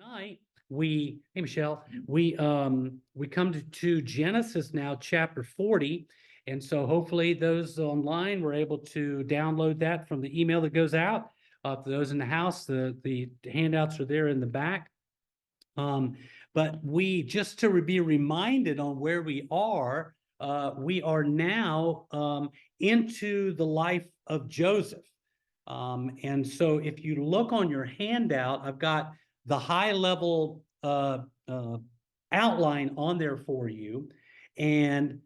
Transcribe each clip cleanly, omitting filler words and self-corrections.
Tonight, hey Michelle, we come to Genesis now, chapter 40. And so hopefully those online were able to download that from the email that goes out. For those in the house, the handouts are there in the back. But just to be reminded on where we are now into the life of Joseph. And so if you look on your handout, I've got the high level outline on there for you. And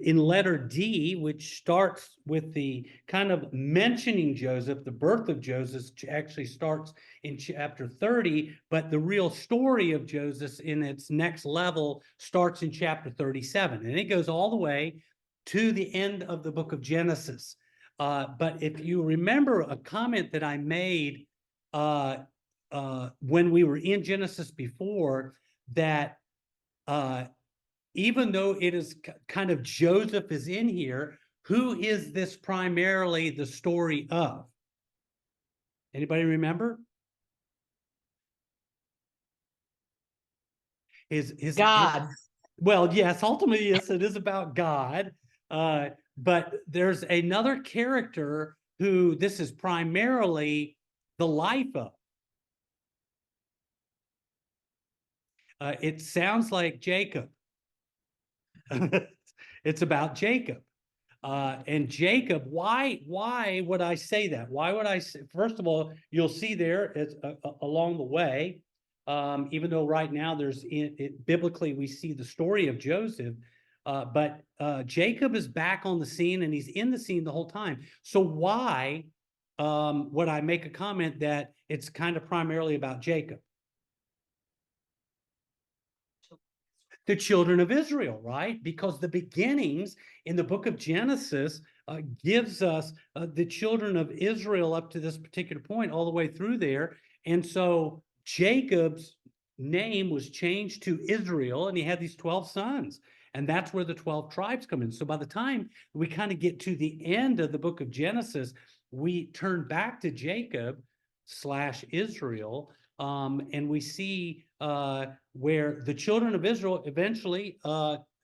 in letter D, which starts with the kind of mentioning Joseph, the birth of Joseph actually starts in chapter 30, but the real story of Joseph in its next level starts in chapter 37. And it goes all the way to the end of the book of Genesis. But if you remember a comment that I made when we were in Genesis before, that even though it is kind of Joseph is in here, who is this primarily the story of? Anybody remember? God. Well, yes, ultimately, yes, it is about God. But there's another character who this is primarily the life of. It sounds like Jacob. It's about Jacob. And Jacob, why would I say that? Why would I say, first of all, you'll see there it's along the way, even though right now biblically we see the story of Joseph, but Jacob is back on the scene and he's in the scene the whole time. So why would I make a comment that it's kind of primarily about Jacob? The children of Israel, right? Because the beginnings in the book of Genesis gives us the children of Israel up to this particular point, all the way through there. And so Jacob's name was changed to Israel, and he had these 12 sons. And that's where the 12 tribes come in. So by the time we kind of get to the end of the book of Genesis, we turn back to Jacob/Israel, and we see where the children of Israel eventually,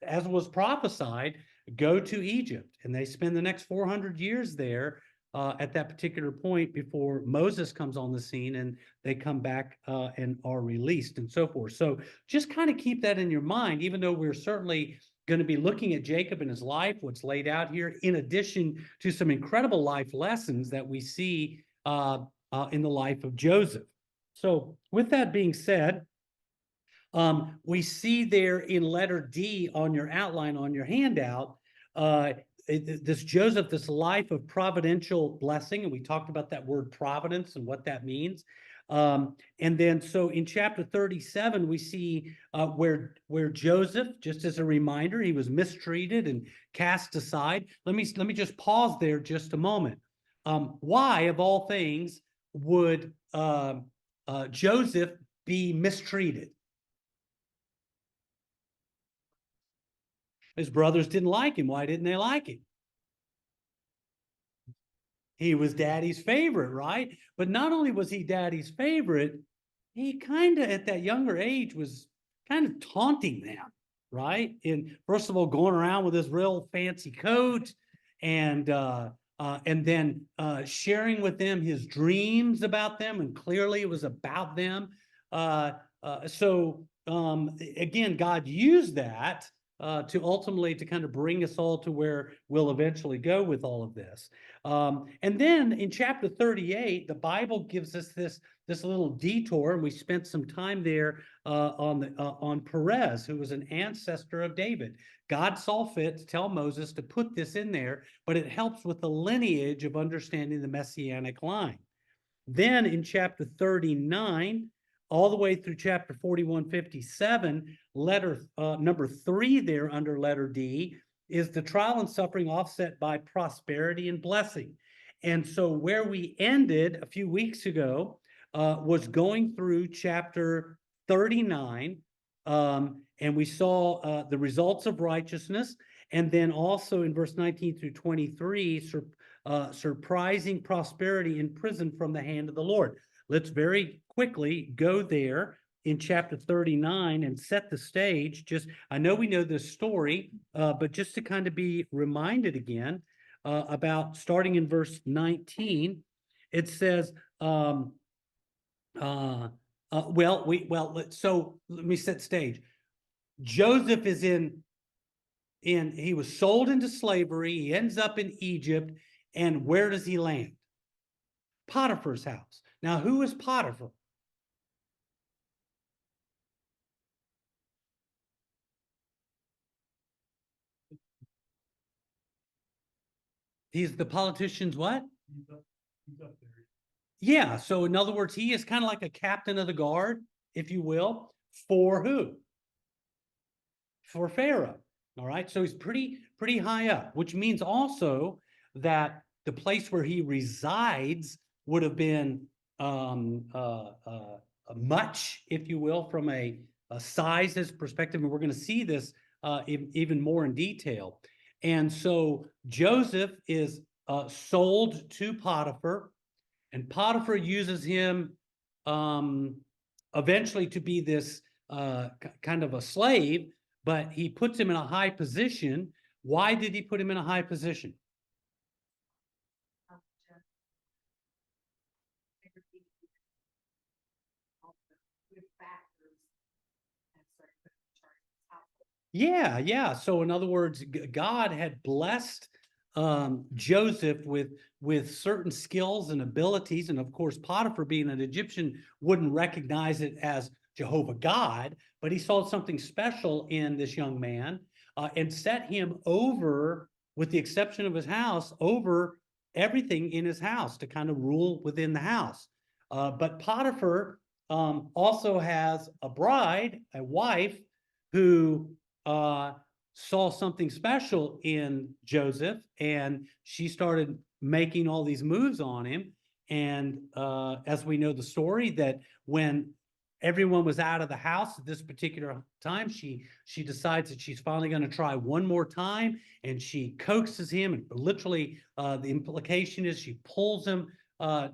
as was prophesied, go to Egypt. And they spend the next 400 years there at that particular point before Moses comes on the scene, and they come back and are released and so forth. So just kind of keep that in your mind, even though we're certainly going to be looking at Jacob and his life, what's laid out here, in addition to some incredible life lessons that we see in the life of Joseph. So with that being said, we see there in letter D on your outline on your handout, this Joseph, this life of providential blessing. And we talked about that word providence and what that means. And then so in chapter 37, we see where Joseph, just as a reminder, he was mistreated and cast aside. Let me just pause there just a moment. Why, of all things, would Joseph be mistreated? His brothers didn't like him. Why didn't they like him? He was daddy's favorite, right? But not only was he daddy's favorite, he kind of at that younger age was kind of taunting them, right? And first of all, going around with his real fancy coat, and then sharing with them his dreams about them, and clearly it was about them. So again, God used that to ultimately to kind of bring us all to where we'll eventually go with all of this. And then in chapter 38, the Bible gives us this little detour, and we spent some time there on Perez, who was an ancestor of David. God saw fit to tell Moses to put this in there, but it helps with the lineage of understanding the Messianic line. Then in chapter 39, all the way through chapter 41-57, letter number 3 there under letter D is the trial and suffering offset by prosperity and blessing. And so where we ended a few weeks ago was going through chapter 39, and we saw the results of righteousness, and then also in verse 19 through 23, surprising prosperity in prison from the hand of the Lord. Let's very quickly go there in chapter 39 and set the stage. Just, I know we know this story, but just to kind of be reminded again about starting in verse 19, it says, so let me set stage. Joseph is he was sold into slavery. He ends up in Egypt. And where does he land? Potiphar's house. Now, who is Potiphar? He's the politician's what? He's up there. Yeah. So in other words, he is kind of like a captain of the guard, if you will, for who? For Pharaoh. All right. So he's pretty high up, which means also that the place where he resides would have been much, if you will, from a sizes perspective. And we're going to see this even more in detail. And so Joseph is sold to Potiphar, and Potiphar uses him eventually to be this kind of a slave, but he puts him in a high position. Why did he put him in a high position? Yeah. So in other words, God had blessed Joseph with certain skills and abilities, and of course, Potiphar, being an Egyptian, wouldn't recognize it as Jehovah God, but he saw something special in this young man and set him over, with the exception of his house, over everything in his house to kind of rule within the house. But Potiphar also has a bride, a wife, who saw something special in Joseph, and she started making all these moves on him. And as we know the story, that when everyone was out of the house at this particular time, she decides that she's finally going to try one more time, and she coaxes him, and literally the implication is she pulls him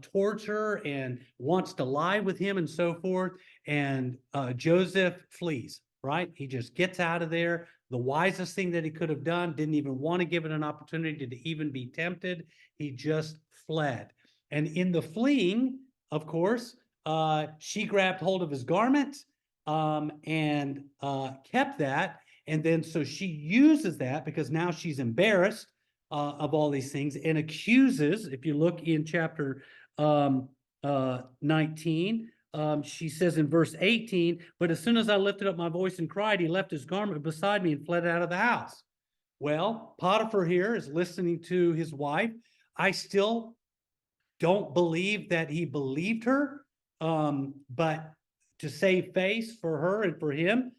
towards her and wants to lie with him and so forth. And Joseph flees, right? He just gets out of there. The wisest thing that he could have done, didn't even want to give it an opportunity to even be tempted. He just fled. And in the fleeing, of course, she grabbed hold of his garment and kept that. And then so she uses that because now she's embarrassed of all these things and accuses, if you look in chapter 19, she says in verse 18, but as soon as I lifted up my voice and cried, he left his garment beside me and fled out of the house. Well, Potiphar here is listening to his wife. I still don't believe that he believed her, but to save face for her and for him,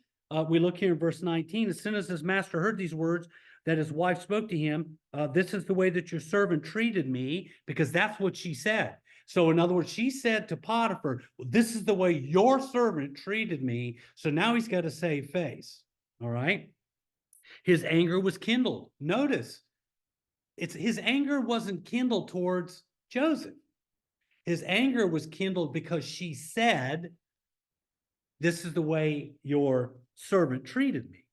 we look here in verse 19. As soon as his master heard these words that his wife spoke to him, this is the way that your servant treated me, because that's what she said. So in other words, she said to Potiphar, well, this is the way your servant treated me. So now he's got to save face. All right. His anger was kindled. Notice, his anger wasn't kindled towards Joseph. His anger was kindled because she said, this is the way your servant treated me.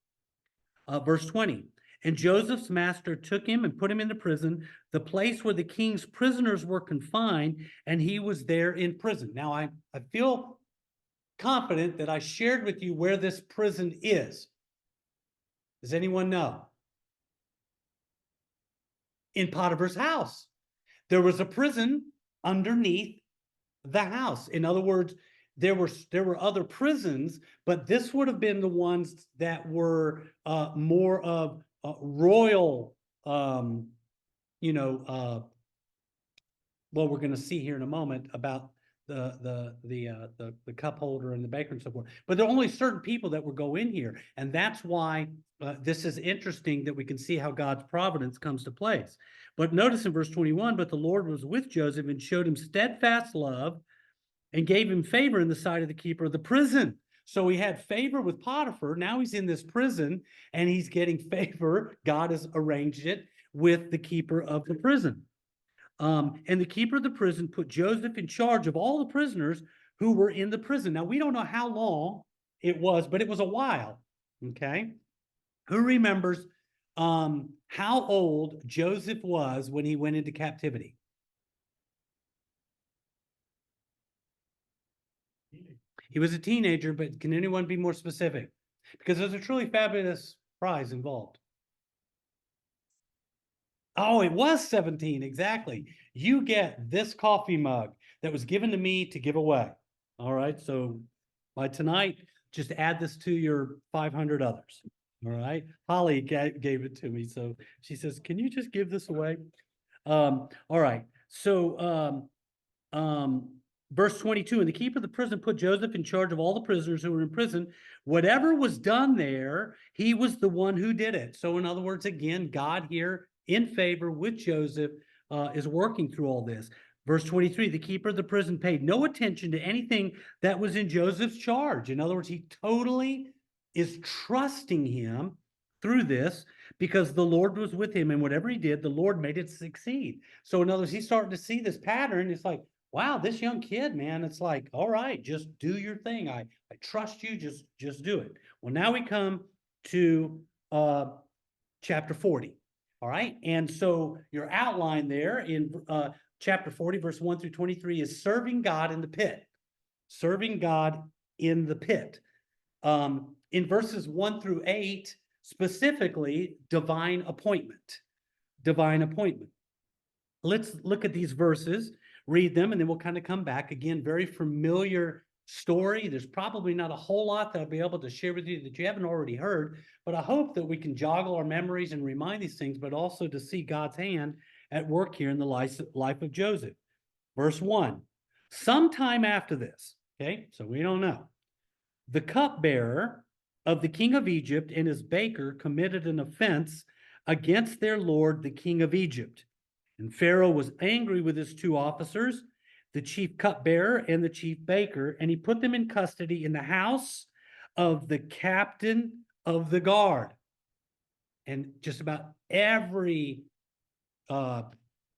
Verse 20. And Joseph's master took him and put him into prison, the place where the king's prisoners were confined, and he was there in prison. Now, I feel confident that I shared with you where this prison is. Does anyone know? In Potiphar's house. There was a prison underneath the house. In other words, there were other prisons, but this would have been the ones that were more of royal, well, we're going to see here in a moment about the cup holder and the baker and so forth. But there are only certain people that would go in here, and that's why this is interesting, that we can see how God's providence comes to place. But notice in verse 21, but the Lord was with Joseph and showed him steadfast love and gave him favor in the sight of the keeper of the prison. So he had favor with Potiphar. Now he's in this prison and he's getting favor. God has arranged it with the keeper of the prison. And the keeper of the prison put Joseph in charge of all the prisoners who were in the prison. Now, we don't know how long it was, but it was a while. Okay. Who remembers how old Joseph was when he went into captivity? He was a teenager, but can anyone be more specific? Because there's a truly fabulous prize involved. Oh, it was 17, exactly. You get this coffee mug that was given to me to give away. All right, so by tonight, just add this to your 500 others. All right, Holly gave it to me, so she says, "Can you just give this away?" All right, so verse 22, and the keeper of the prison put Joseph in charge of all the prisoners who were in prison. Whatever was done there, he was the one who did it. So in other words, again, God here in favor with Joseph is working through all this. Verse 23, the keeper of the prison paid no attention to anything that was in Joseph's charge. In other words, he totally is trusting him through this because the Lord was with him, and whatever he did, the Lord made it succeed. So in other words, he's starting to see this pattern. It's like, wow, this young kid, man, it's like, all right, just do your thing. I trust you, just do it. Well, now we come to chapter 40. All right. And so your outline there in chapter 40, verse 1 through 23 is serving God in the pit. Serving God in the pit. In verses 1 through 8, specifically, divine appointment. Divine appointment. Let's look at these verses, read them, and then we'll kind of come back. Again, very familiar story. There's probably not a whole lot that I'll be able to share with you that you haven't already heard, but I hope that we can joggle our memories and remind these things, but also to see God's hand at work here in the life of Joseph. Verse 1, sometime after this, okay, so we don't know, the cupbearer of the king of Egypt and his baker committed an offense against their lord, the king of Egypt. And Pharaoh was angry with his two officers, the chief cupbearer and the chief baker, and he put them in custody in the house of the captain of the guard. And just about every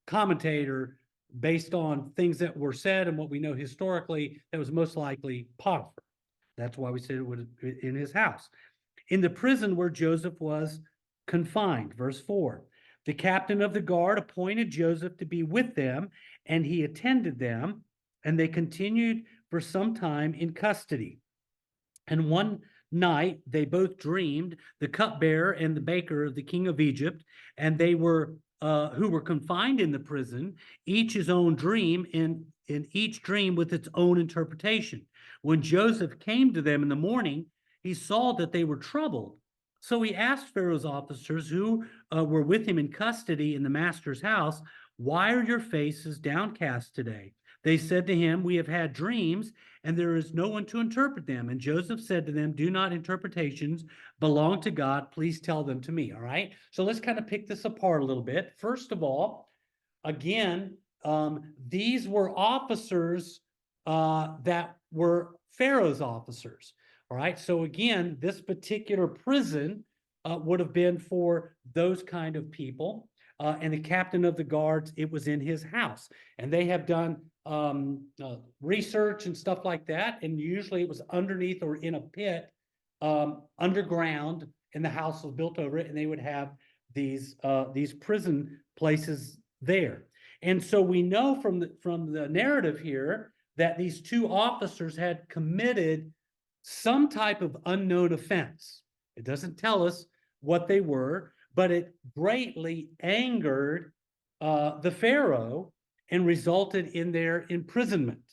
commentator, based on things that were said and what we know historically, that was most likely Potiphar. That's why we said it was in his house. In the prison where Joseph was confined, verse 4. The captain of the guard appointed Joseph to be with them, and he attended them, and they continued for some time in custody. And one night they both dreamed, the cupbearer and the baker of the king of Egypt, and they were who were confined in the prison, each his own dream, and in each dream with its own interpretation. When Joseph came to them in the morning, he saw that they were troubled. So he asked Pharaoh's officers who were with him in custody in the master's house, "Why are your faces downcast today?" They said to him, "We have had dreams, and there is no one to interpret them." And Joseph said to them, "Do not interpretations belong to God? Please tell them to me." All right. So let's kind of pick this apart a little bit. First of all, again, these were officers that were Pharaoh's officers. All right. So again, this particular prison would have been for those kind of people. And the captain of the guards, it was in his house. And they have done research and stuff like that. And usually it was underneath or in a pit underground, and the house was built over it. And they would have these prison places there. And so we know from the narrative here that these two officers had committed some type of unknown offense. It doesn't tell us what they were, but it greatly angered the Pharaoh and resulted in their imprisonment.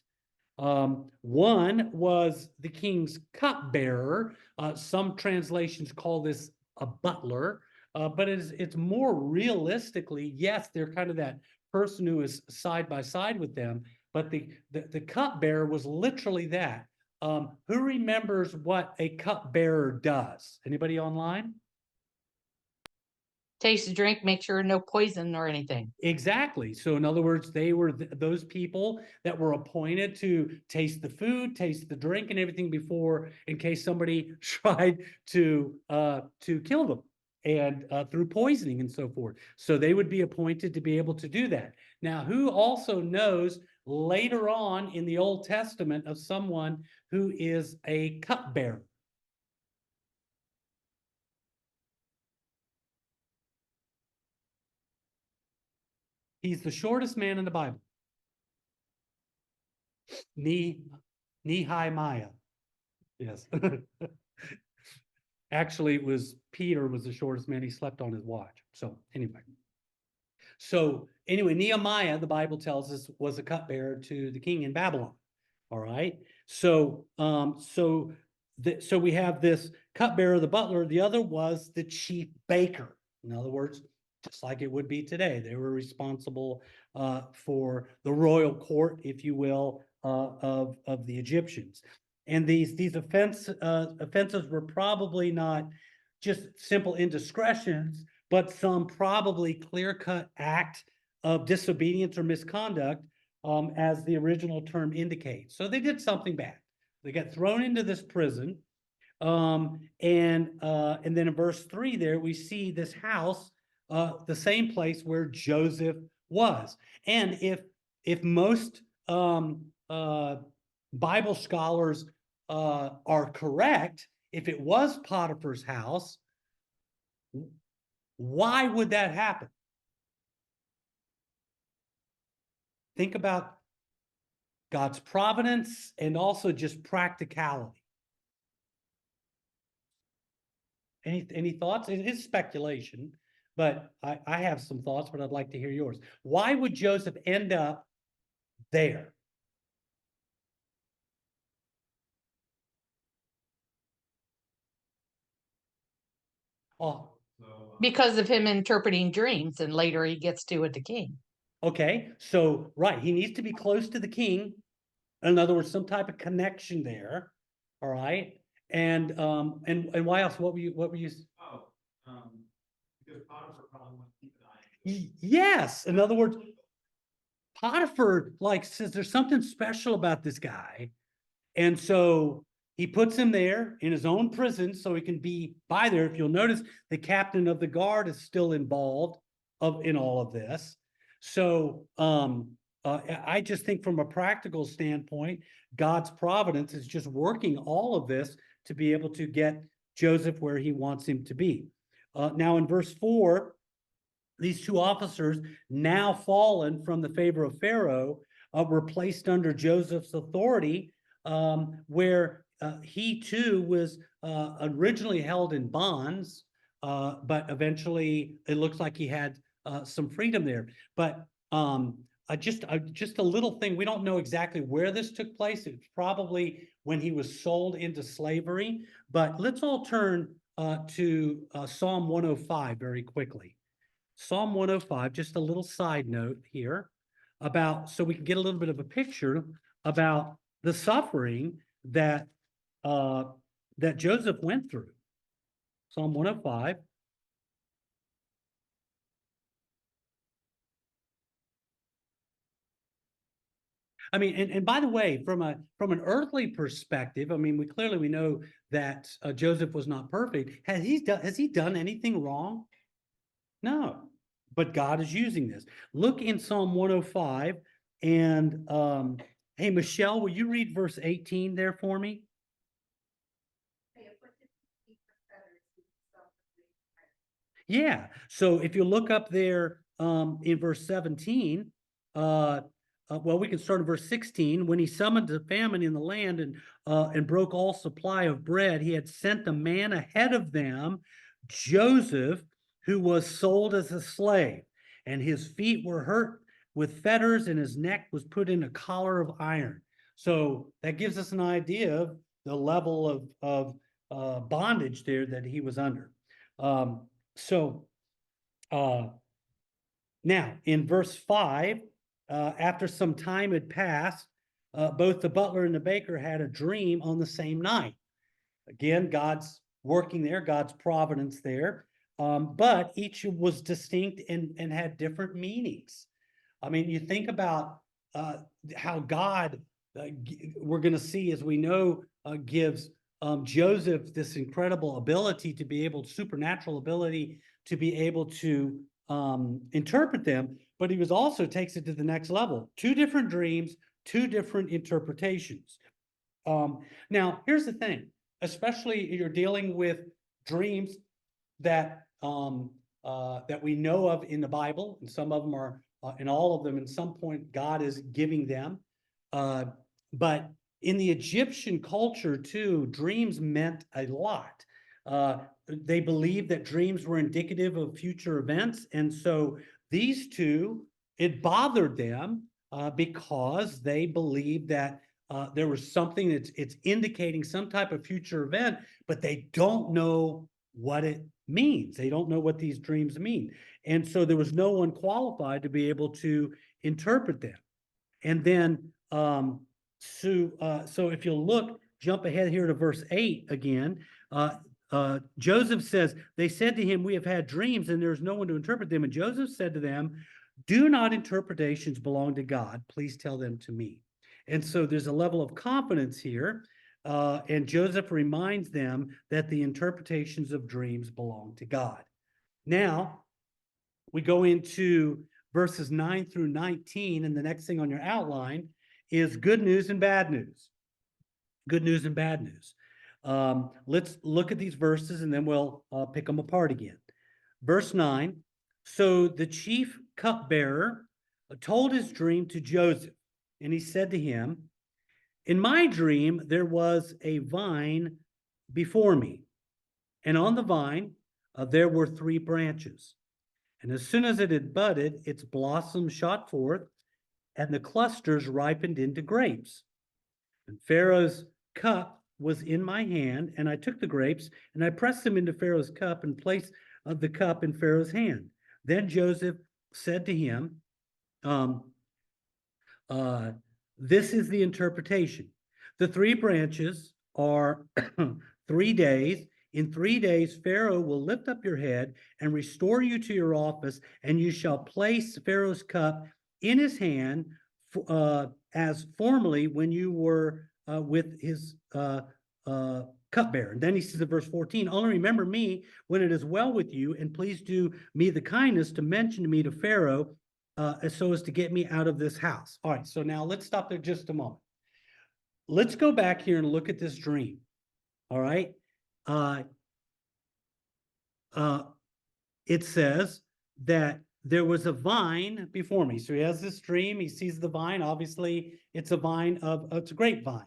One was the king's cupbearer. Some translations call this a butler, but it's more realistically, yes, they're kind of that person who is side by side with them, but the cupbearer was literally that. Who remembers what a cupbearer does? Anybody online? Taste the drink, make sure no poison or anything. Exactly. So in other words, they were those people that were appointed to taste the food, taste the drink and everything before, in case somebody tried to kill them and through poisoning and so forth. So they would be appointed to be able to do that. Now, who also knows later on in the Old Testament of someone who is a cupbearer. He's the shortest man in the Bible. Nehemiah. Yes. Actually, it was Peter was the shortest man. He slept on his watch. So anyway, Nehemiah, the Bible tells us, was a cupbearer to the king in Babylon. All right. So we have this cupbearer, the butler. The other was the chief baker. In other words, just like it would be today, they were responsible for the royal court, if you will, of the Egyptians. And these offenses were probably not just simple indiscretions, but some probably clear-cut act of disobedience or misconduct, as the original term indicates. So they did something bad. They got thrown into this prison. And then in verse 3 there, we see this house, the same place where Joseph was. And if most Bible scholars are correct, if it was Potiphar's house, why would that happen? Think about God's providence and also just practicality. Any thoughts? It is speculation, but I have some thoughts, but I'd like to hear yours. Why would Joseph end up there? Oh, Because of him interpreting dreams, and later he gets to with the king. okay. So, right, he needs to be close to the king. In other words, some type of connection there. All right. And why else? What were you? Oh, because Potiphar probably wants to keep an eye on it. Yes. In other words, Potiphar says there's something special about this guy. And so he puts him there in his own prison so he can be by there. If you'll notice, the captain of the guard is still involved in all of this. So I just think from a practical standpoint, God's providence is just working all of this to be able to get Joseph where he wants him to be. Now in verse 4, these two officers, now fallen from the favor of Pharaoh, were placed under Joseph's authority, where he too was originally held in bonds, but eventually it looks like he had some freedom there. But just a little thing, we don't know exactly where this took place. It's probably when he was sold into slavery. But let's all turn to Psalm 105 very quickly. Psalm 105, just a little side note here so we can get a little bit of a picture about the suffering that Joseph went through. Psalm 105. I mean, and by the way, from an earthly perspective, I mean, we know that Joseph was not perfect. Has he done anything wrong? No, but God is using this. Look in Psalm 105, and hey, Michelle, will you read verse 18 there for me? Yeah. So if you look up there in verse 17, well, we can start at verse 16. When he summoned the famine in the land and broke all supply of bread, he had sent a man ahead of them, Joseph, who was sold as a slave, and his feet were hurt with fetters, and his neck was put in a collar of iron. So that gives us an idea of the level of bondage there that he was under. Now in verse 5, after some time had passed, both the butler and the baker had a dream on the same night. Again, God's working there, God's providence there, but each was distinct and had different meanings. I mean, you think about how God, we're going to see, as we know, gives Joseph this incredible ability to be able, supernatural ability to be able to interpret them. but he was also takes it to the next level. Two different dreams, two different interpretations. Now, here's the thing, especially you're dealing with dreams that that we know of in the Bible, and some of them are, and all of them, in some point, God is giving them. But in the Egyptian culture too, dreams meant a lot. They believed that dreams were indicative of future events, and so these two, it bothered them because they believed that there was something it's indicating some type of future event, but they don't know what it means. They don't know what these dreams mean. And so there was no one qualified to be able to interpret them. And then, so if you'll look, jump ahead here to verse 8 again. Joseph says, they said to him, we have had dreams and there's no one to interpret them. And Joseph said to them, do not interpretations belong to God? Please tell them to me. And so there's a level of confidence here. And Joseph reminds them that the interpretations of dreams belong to God. Now, we go into verses 9 through 19, and the next thing on your outline is good news and bad news. Good news and bad news. Let's look at these verses and then we'll pick them apart again. Verse 9, so the chief cupbearer told his dream to Joseph, and he said to him, in my dream, there was a vine before me, and on the vine, there were 3 branches. And as soon as it had budded, its blossoms shot forth, and the clusters ripened into grapes. And Pharaoh's cup was in my hand, and I took the grapes, and I pressed them into Pharaoh's cup, and placed the cup in Pharaoh's hand. Then Joseph said to him, this is the interpretation. The 3 branches are 3 days. In 3 days, Pharaoh will lift up your head and restore you to your office, and you shall place Pharaoh's cup in his hand as formerly when you were with his cupbearer. And then he says in verse 14, only remember me when it is well with you, and please do me the kindness to mention me to Pharaoh so as to get me out of this house. All right, so now let's stop there just a moment. Let's go back here and look at this dream. All right. It says that there was a vine before me. So he has this dream. He sees the vine. Obviously, it's a vine it's a grapevine.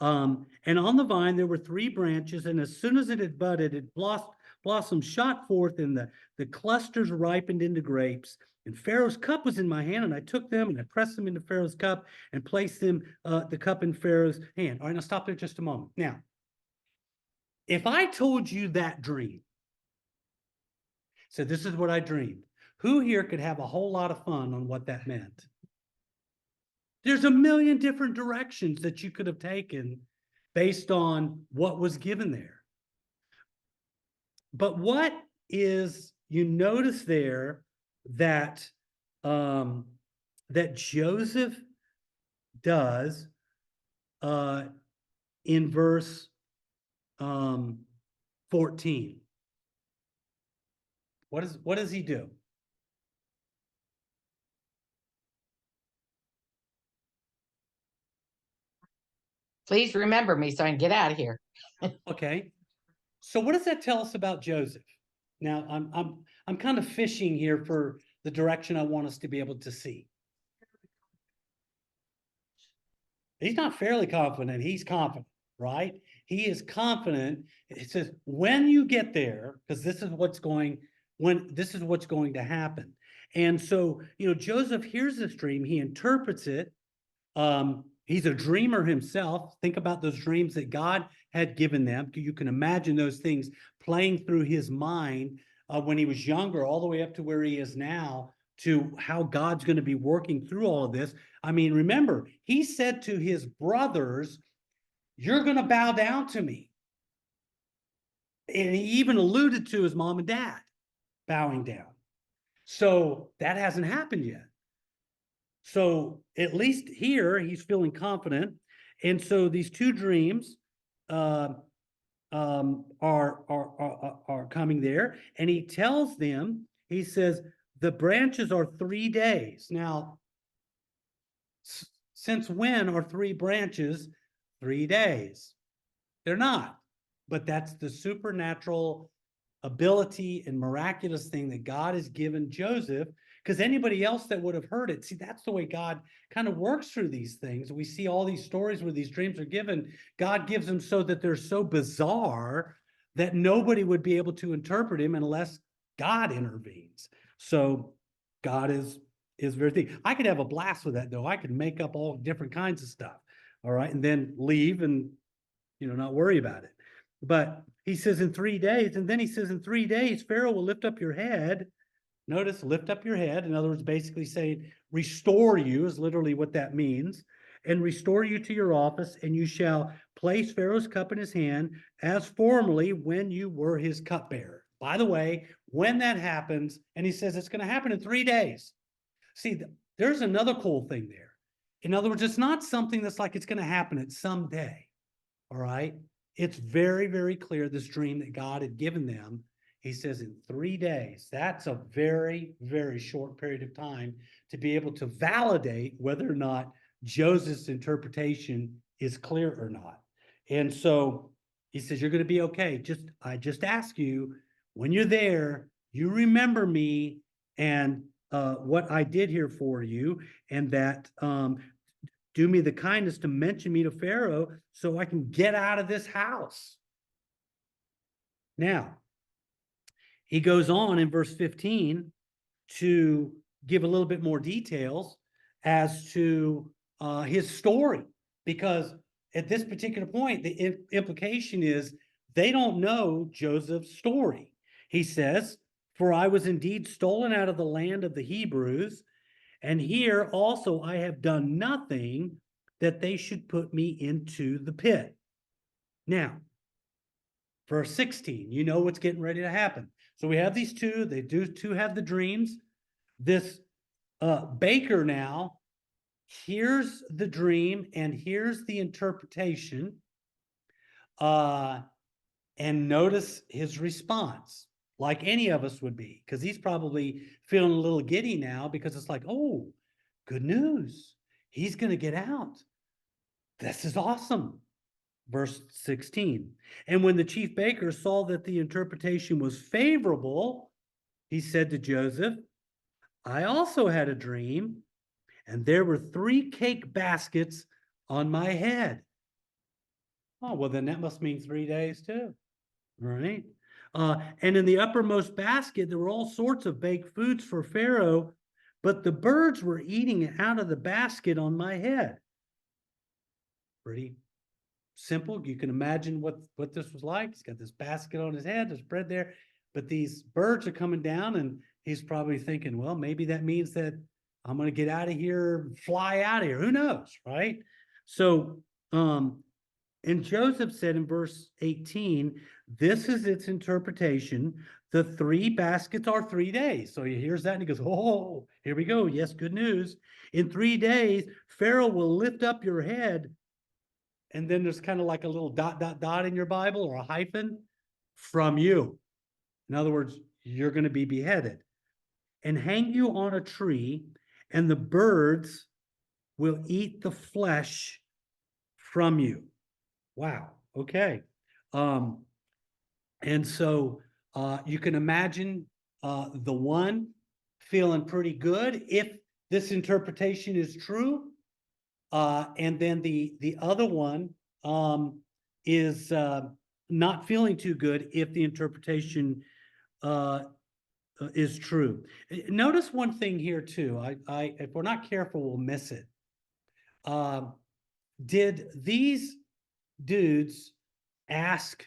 And on the vine, there were 3 branches. And as soon as it had budded, it blossoms shot forth, and the clusters ripened into grapes. And Pharaoh's cup was in my hand, and I took them and I pressed them into Pharaoh's cup and placed them, the cup in Pharaoh's hand. All right, now stop there just a moment. Now, if I told you that dream, so this is what I dreamed, who here could have a whole lot of fun on what that meant? There's a million different directions that you could have taken based on what was given there. But what is, you notice there that that Joseph does in verse 14. What does he do? Please remember me so I can get out of here. Okay. So what does that tell us about Joseph? Now I'm kind of fishing here for the direction I want us to be able to see. He's not fairly confident, he's confident, right? He is confident. It says, when you get there, because this is what's going to happen. And so, Joseph hears this dream, he interprets it. He's a dreamer himself. Think about those dreams that God had given them. You can imagine those things playing through his mind when he was younger, all the way up to where he is now, to how God's going to be working through all of this. I mean, remember, he said to his brothers, you're going to bow down to me. And he even alluded to his mom and dad bowing down. So that hasn't happened yet. So at least here he's feeling confident. And so these 2 dreams are coming there, and he tells them, he says, the branches are 3 days. Now, since when are 3 branches 3 days? They're not, but that's the supernatural ability and miraculous thing that God has given Joseph, because anybody else that would have heard it, see, that's the way God kind of works through these things. We see all these stories where these dreams are given. God gives them so that they're so bizarre that nobody would be able to interpret him unless God intervenes. So God is very thing. I could have a blast with that though. I could make up all different kinds of stuff. All right. And then leave and, not worry about it. But he says in 3 days, and then he says in 3 days, Pharaoh will lift up your head. Notice, lift up your head. In other words, basically saying, restore you is literally what that means. And restore you to your office, and you shall place Pharaoh's cup in his hand as formerly when you were his cupbearer. By the way, when that happens, and he says it's going to happen in 3 days. See, there's another cool thing there. In other words, it's not something that's like it's going to happen at some day. All right. It's very, very clear this dream that God had given them. He says in 3 days, that's a very, very short period of time to be able to validate whether or not Joseph's interpretation is clear or not. And so he says, you're going to be okay. I just ask you, when you're there, you remember me and what I did here for you, and that do me the kindness to mention me to Pharaoh so I can get out of this house. Now, he goes on in verse 15 to give a little bit more details as to his story, because at this particular point, the implication is they don't know Joseph's story. He says, for I was indeed stolen out of the land of the Hebrews, and here also I have done nothing that they should put me into the pit. Now, verse 16, you know what's getting ready to happen. So we have these two, they two have the dreams. This baker now hears the dream and hears the interpretation. And notice his response, like any of us would be, because he's probably feeling a little giddy now, because it's like, oh, good news. He's going to get out. This is awesome. Verse 16. And when the chief baker saw that the interpretation was favorable, he said to Joseph, I also had a dream, and there were 3 cake baskets on my head. Oh, well, then that must mean 3 days too. Right? And in the uppermost basket, there were all sorts of baked foods for Pharaoh, but the birds were eating out of the basket on my head. Pretty simple. You can imagine what this was like. He's got this basket on his head, there's bread there, but these birds are coming down, and he's probably thinking, well, maybe that means that I'm going to get out of here, fly out of here. Who knows, right? So, and Joseph said in verse 18, this is its interpretation. The 3 baskets are 3 days. So he hears that and he goes, oh, here we go. Yes, good news. In 3 days, Pharaoh will lift up your head. And then there's kind of like a little ... in your Bible, or a hyphen, from you. In other words, you're going to be beheaded and hang you on a tree, and the birds will eat the flesh from you. Wow. Okay. And so you can imagine the one feeling pretty good if this interpretation is true. And then the other one is not feeling too good if the interpretation is true. Notice one thing here too. If we're not careful, we'll miss it. Did these dudes ask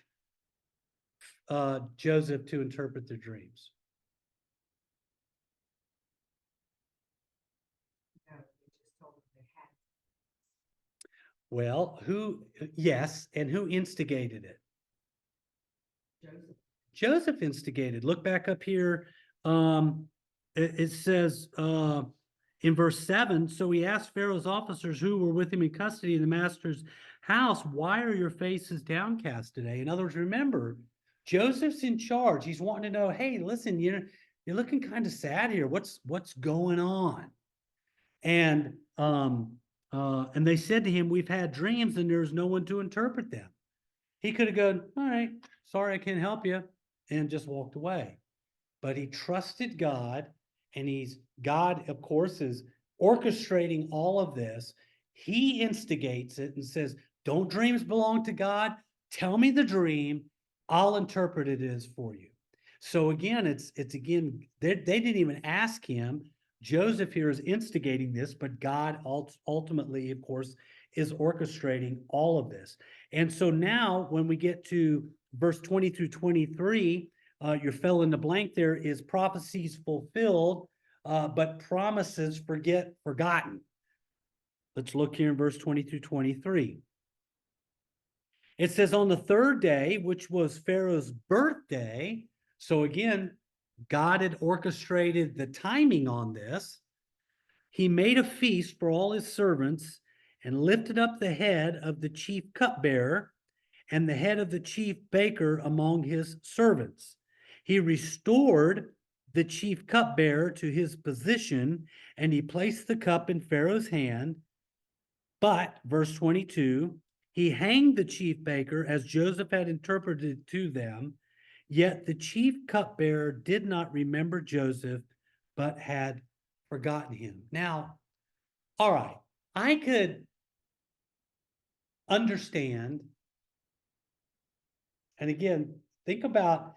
Joseph to interpret their dreams? Well, yes, and who instigated it? Joseph instigated. Look back up here. It says in verse 7, so he asked Pharaoh's officers who were with him in custody in the master's house, why are your faces downcast today? In other words, remember, Joseph's in charge. He's wanting to know, hey, listen, you're looking kind of sad here. What's going on? And they said to him, we've had dreams and there's no one to interpret them. He could have gone, all right, sorry, I can't help you, and just walked away. But he trusted God, and God, of course, is orchestrating all of this. He instigates it and says, don't dreams belong to God? Tell me the dream. I'll interpret it as for you. So again, it's again, they didn't even ask him. Joseph here is instigating this, but God ultimately, of course, is orchestrating all of this. And so now when we get to verse 20 through 23, your fill in the blank there is prophecies fulfilled, but promises forgotten. Let's look here in verse 20 through 23. It says, on the third day, which was Pharaoh's birthday. So again, God had orchestrated the timing on this. He made a feast for all his servants and lifted up the head of the chief cupbearer and the head of the chief baker among his servants. He restored the chief cupbearer to his position, and he placed the cup in Pharaoh's hand. But, verse 22, he hanged the chief baker as Joseph had interpreted to them. Yet the chief cupbearer did not remember Joseph, but had forgotten him. Now, all right, I could understand, and again, think about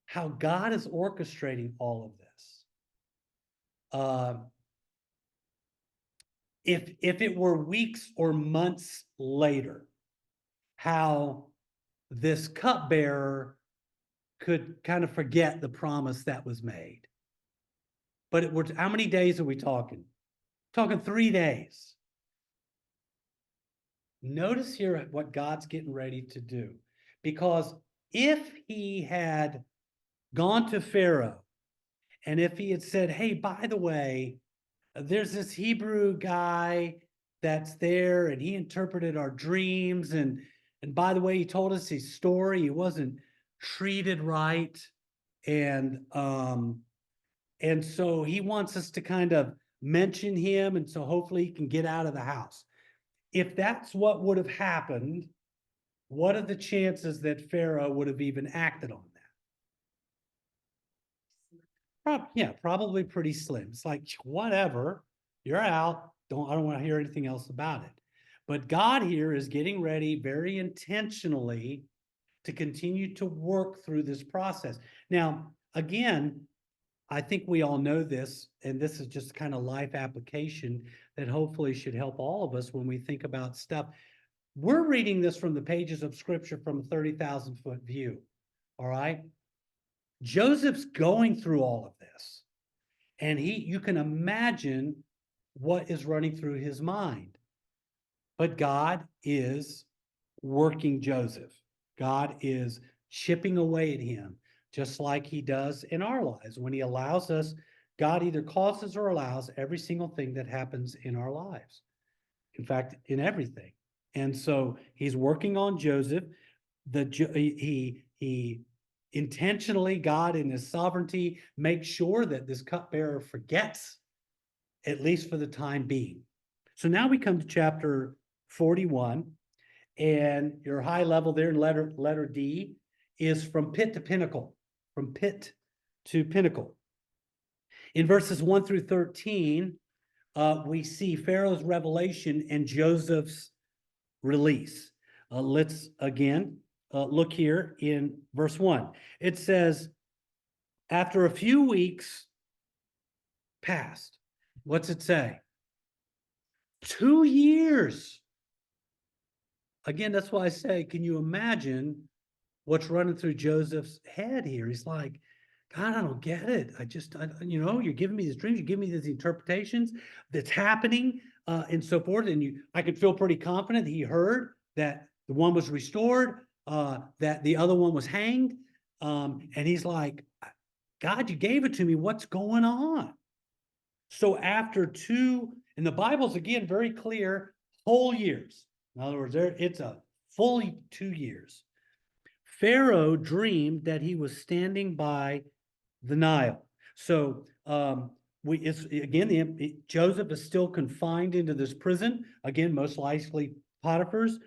how God is orchestrating all of this. If it were weeks or months later, how this cupbearer could kind of forget the promise that was made. But how many days are we talking? Talking 3 days. Notice here what God's getting ready to do. Because if he had gone to Pharaoh, and if he had said, hey, by the way, there's this Hebrew guy that's there, and he interpreted our dreams, and by the way, he told us his story. He wasn't treated right, and so he wants us to kind of mention him, and so hopefully he can get out of the house. If that's what would have happened, what are the chances that Pharaoh would have even acted on that? Yeah, probably pretty slim. It's like, whatever, you're out. I don't want to hear anything else about it. But God here is getting ready very intentionally to continue to work through this process. Now, again, I think we all know this, and this is just kind of life application that hopefully should help all of us when we think about stuff. We're reading this from the pages of scripture from a 30,000-foot view. All right. Joseph's going through all of this, and you can imagine what is running through his mind. But God is working Joseph. God is chipping away at him, just like he does in our lives. When he allows us, God either causes or allows every single thing that happens in our lives. In fact, in everything. And so he's working on Joseph. He intentionally, God in his sovereignty, makes sure that this cupbearer forgets, at least for the time being. So now we come to chapter 41, and your high level there in letter D is from pit to pinnacle, from pit to pinnacle. In verses 1 through 13, we see Pharaoh's revelation and Joseph's release. Let's again look here in verse 1. It says, after a few weeks passed, what's it say? 2 years. Again, that's why I say, can you imagine what's running through Joseph's head here? He's like, God, I don't get it. You're giving me these dreams, you give me these interpretations that's happening, and so forth. And I could feel pretty confident that he heard that the one was restored, that the other one was hanged. And he's like, God, you gave it to me. What's going on? So after 2, and the Bible's again very clear, whole years. In other words, it's a fully 2 years. Pharaoh dreamed that he was standing by the Nile. So, it's, again, Joseph is still confined into this prison, again, most likely Potiphar's,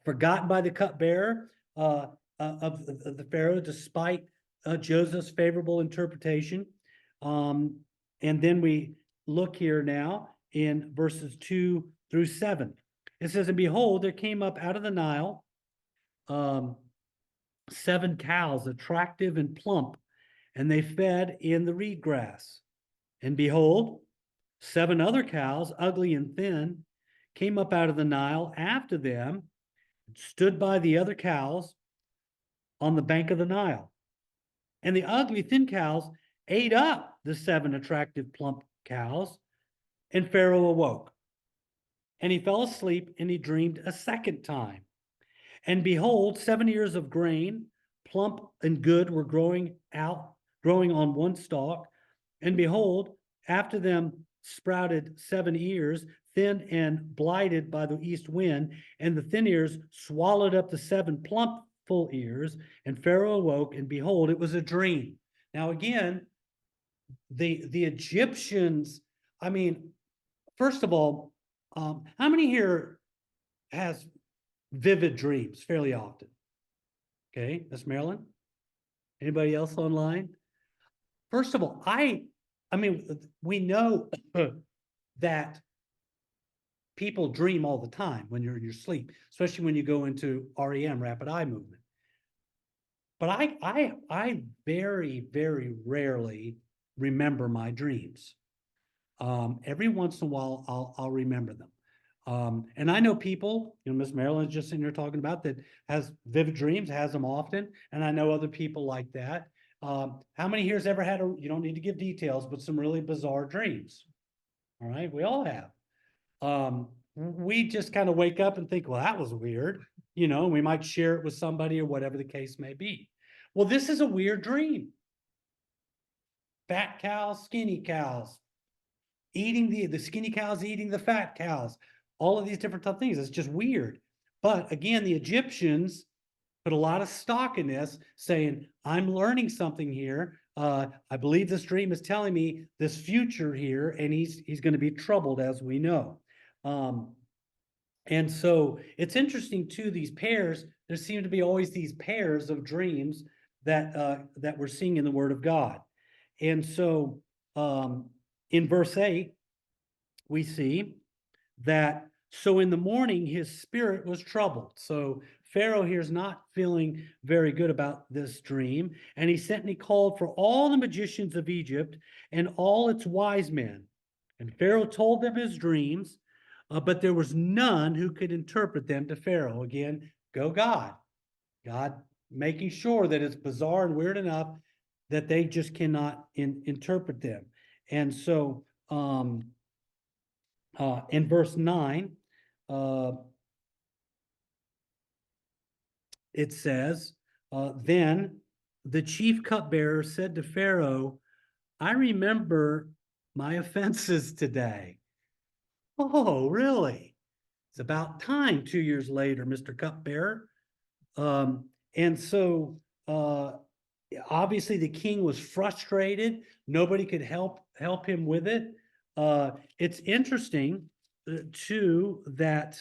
forgotten by the cupbearer, of the Pharaoh, despite, Joseph's favorable interpretation. And then we look here now in verses 2 through 7. It says, and behold, there came up out of the Nile, 7 cows, attractive and plump, and they fed in the reed grass. And behold, 7 other cows, ugly and thin, came up out of the Nile after them, stood by the other cows on the bank of the Nile. And the ugly, thin cows ate up the 7 attractive, plump cows, and Pharaoh awoke. And he fell asleep, and he dreamed a second time. And behold, 7 ears of grain, plump and good, were growing on one stalk. And behold, after them sprouted 7 ears, thin and blighted by the east wind, and the thin ears swallowed up the 7 plump, full ears. And Pharaoh awoke, and behold, it was a dream. Now again, the Egyptians, I mean, first of all, how many here has vivid dreams fairly often? Okay, that's Marilyn. Anybody else online? First of all, I mean, we know that people dream all the time when you're in your sleep, especially when you go into REM, rapid eye movement. But I very, very rarely remember my dreams. Every once in a while, I'll remember them. And I know people, Miss Marilyn's just sitting here talking about, that has vivid dreams, has them often. And I know other people like that. How many here has ever had you don't need to give details, but some really bizarre dreams? All right, we all have. We just kind of wake up and think, well, that was weird. We might share it with somebody or whatever the case may be. Well, this is a weird dream. Fat cows, skinny cows, eating the skinny cows, eating the fat cows, all of these different type of things. It's just weird. But again, the Egyptians put a lot of stock in this, saying, I'm learning something here. I believe this dream is telling me this future here, and he's going to be troubled, as we know. And so it's interesting too, these pairs, there seem to be always these pairs of dreams that we're seeing in the Word of God. And so in verse 8, we see that, so in the morning his spirit was troubled. So Pharaoh here is not feeling very good about this dream. And he sent and he called for all the magicians of Egypt and all its wise men. And Pharaoh told them his dreams, but there was none who could interpret them to Pharaoh. Again, go God. God making sure that it's bizarre and weird enough that they just cannot interpret them. And so in verse 9, it says, then the chief cupbearer said to Pharaoh, I remember my offenses today. Oh, really? It's about time 2 years later, Mr. Cupbearer. And so obviously the king was frustrated. Nobody could help him with it. It's interesting too that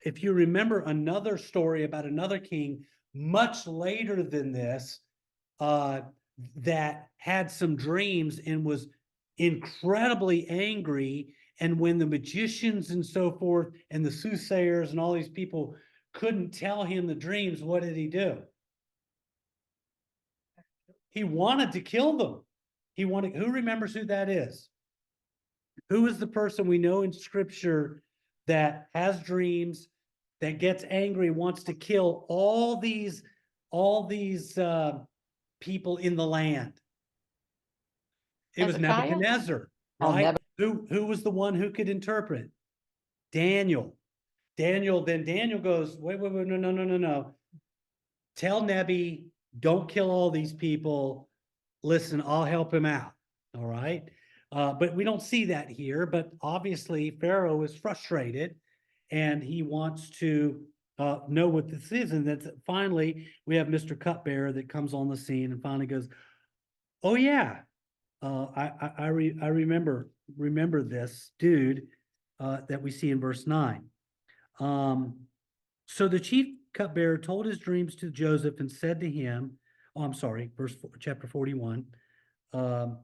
if you remember another story about another king much later than this, that had some dreams and was incredibly angry. And when the magicians and so forth and the soothsayers and all these people couldn't tell him the dreams, what did he do? He wanted to kill them. Who remembers who that is? Who is the person we know in scripture that has dreams, that gets angry, wants to kill all these people in the land? It was Hezekiah? Nebuchadnezzar, Oh, right? Who was the one who could interpret? Daniel. Then Daniel goes, wait, no. Tell Nebi, don't kill all these people. Listen, I'll help him out. All right. But we don't see that here. But obviously, Pharaoh is frustrated and he wants to know what this is. And that's finally, we have Mr. Cupbearer that comes on the scene and finally goes, oh yeah, I remember this dude, that we see in verse 9. So the chief cupbearer told his dreams to Joseph and said to him, oh, I'm sorry, chapter 41. Then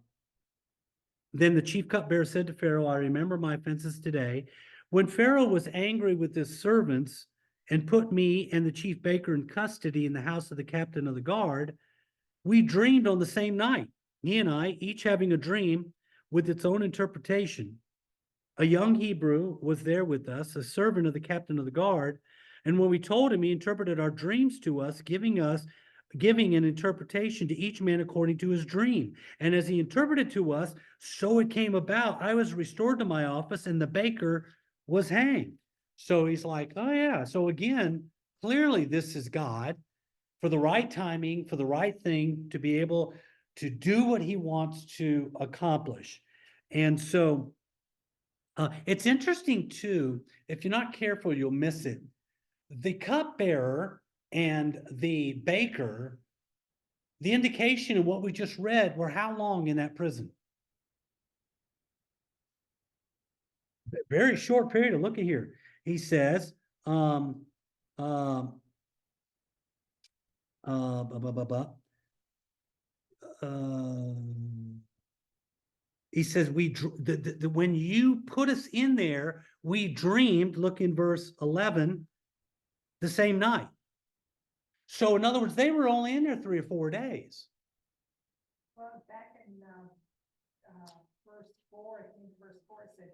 the chief cupbearer said to Pharaoh, I remember my offenses today. When Pharaoh was angry with his servants and put me and the chief baker in custody in the house of the captain of the guard, we dreamed on the same night, he and I, each having a dream with its own interpretation. A young Hebrew was there with us, a servant of the captain of the guard. And when we told him, he interpreted our dreams to us, giving an interpretation to each man according to his dream. And as he interpreted to us, so it came about. I was restored to my office, and the baker was hanged. So he's like, oh yeah. So again, clearly this is God for the right timing, for the right thing to be able to do what he wants to accomplish. And so it's interesting too, if you're not careful, you'll miss it. The cupbearer and the baker, the indication of what we just read were how long in that prison? Very short period. Look at here. He says, blah, blah, blah, blah. He says, when you put us in there, we dreamed, look in verse 11, the same night. So in other words, they were only in there 3 or 4 days. Well, back in verse 4, I think verse 4 said,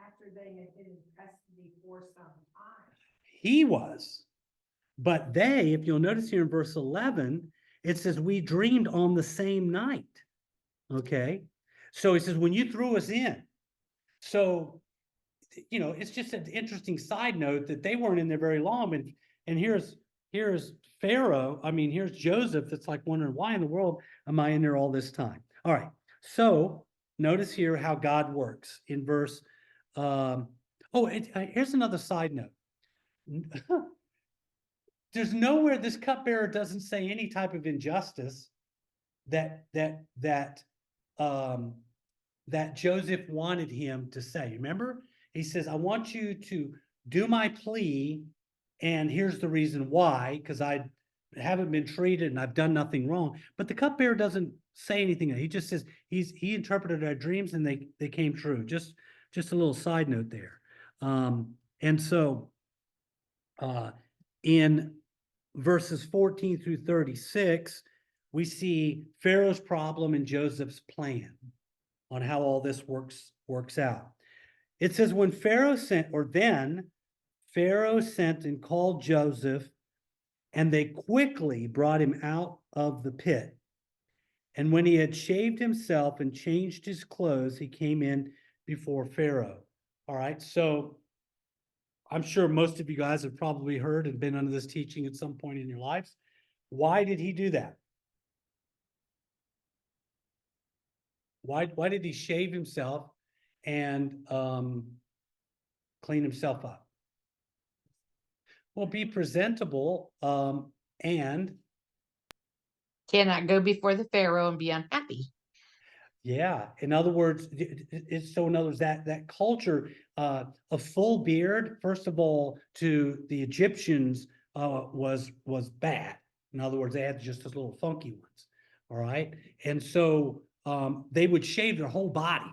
after they had been in custody for some time. He was. But they, if you'll notice here in verse 11, it says, we dreamed on the same night. Okay. So he says, when you threw us in. So, you know, it's just an interesting side note that they weren't in there very long. And here's Pharaoh. I mean, here's Joseph that's like wondering, why in the world am I in there all this time? All right. So notice here how God works in verse. Here's another side note. There's nowhere this cupbearer doesn't say any type of injustice that Joseph wanted him to say. Remember, he says, I want you to do my plea, and here's the reason why, because I haven't been treated and I've done nothing wrong. But the cupbearer doesn't say anything. He just says he interpreted our dreams and they came true. Just a little side note there. And so in verses 14 through 36, we see Pharaoh's problem and Joseph's plan on how all this works out. It says, when Pharaoh sent, or then Pharaoh sent and called Joseph, and they quickly brought him out of the pit. And when he had shaved himself and changed his clothes, he came in before Pharaoh. All right, so I'm sure most of you guys have probably heard and been under this teaching at some point in your lives. Why did he do that? Why did he shave himself and clean himself up? Well, be presentable and Cannot go before the Pharaoh and be unhappy. yeah. In other words, that culture a full beard, first of all, to the Egyptians was bad. In other words, they had just those little funky ones. All right, and so they would shave their whole body.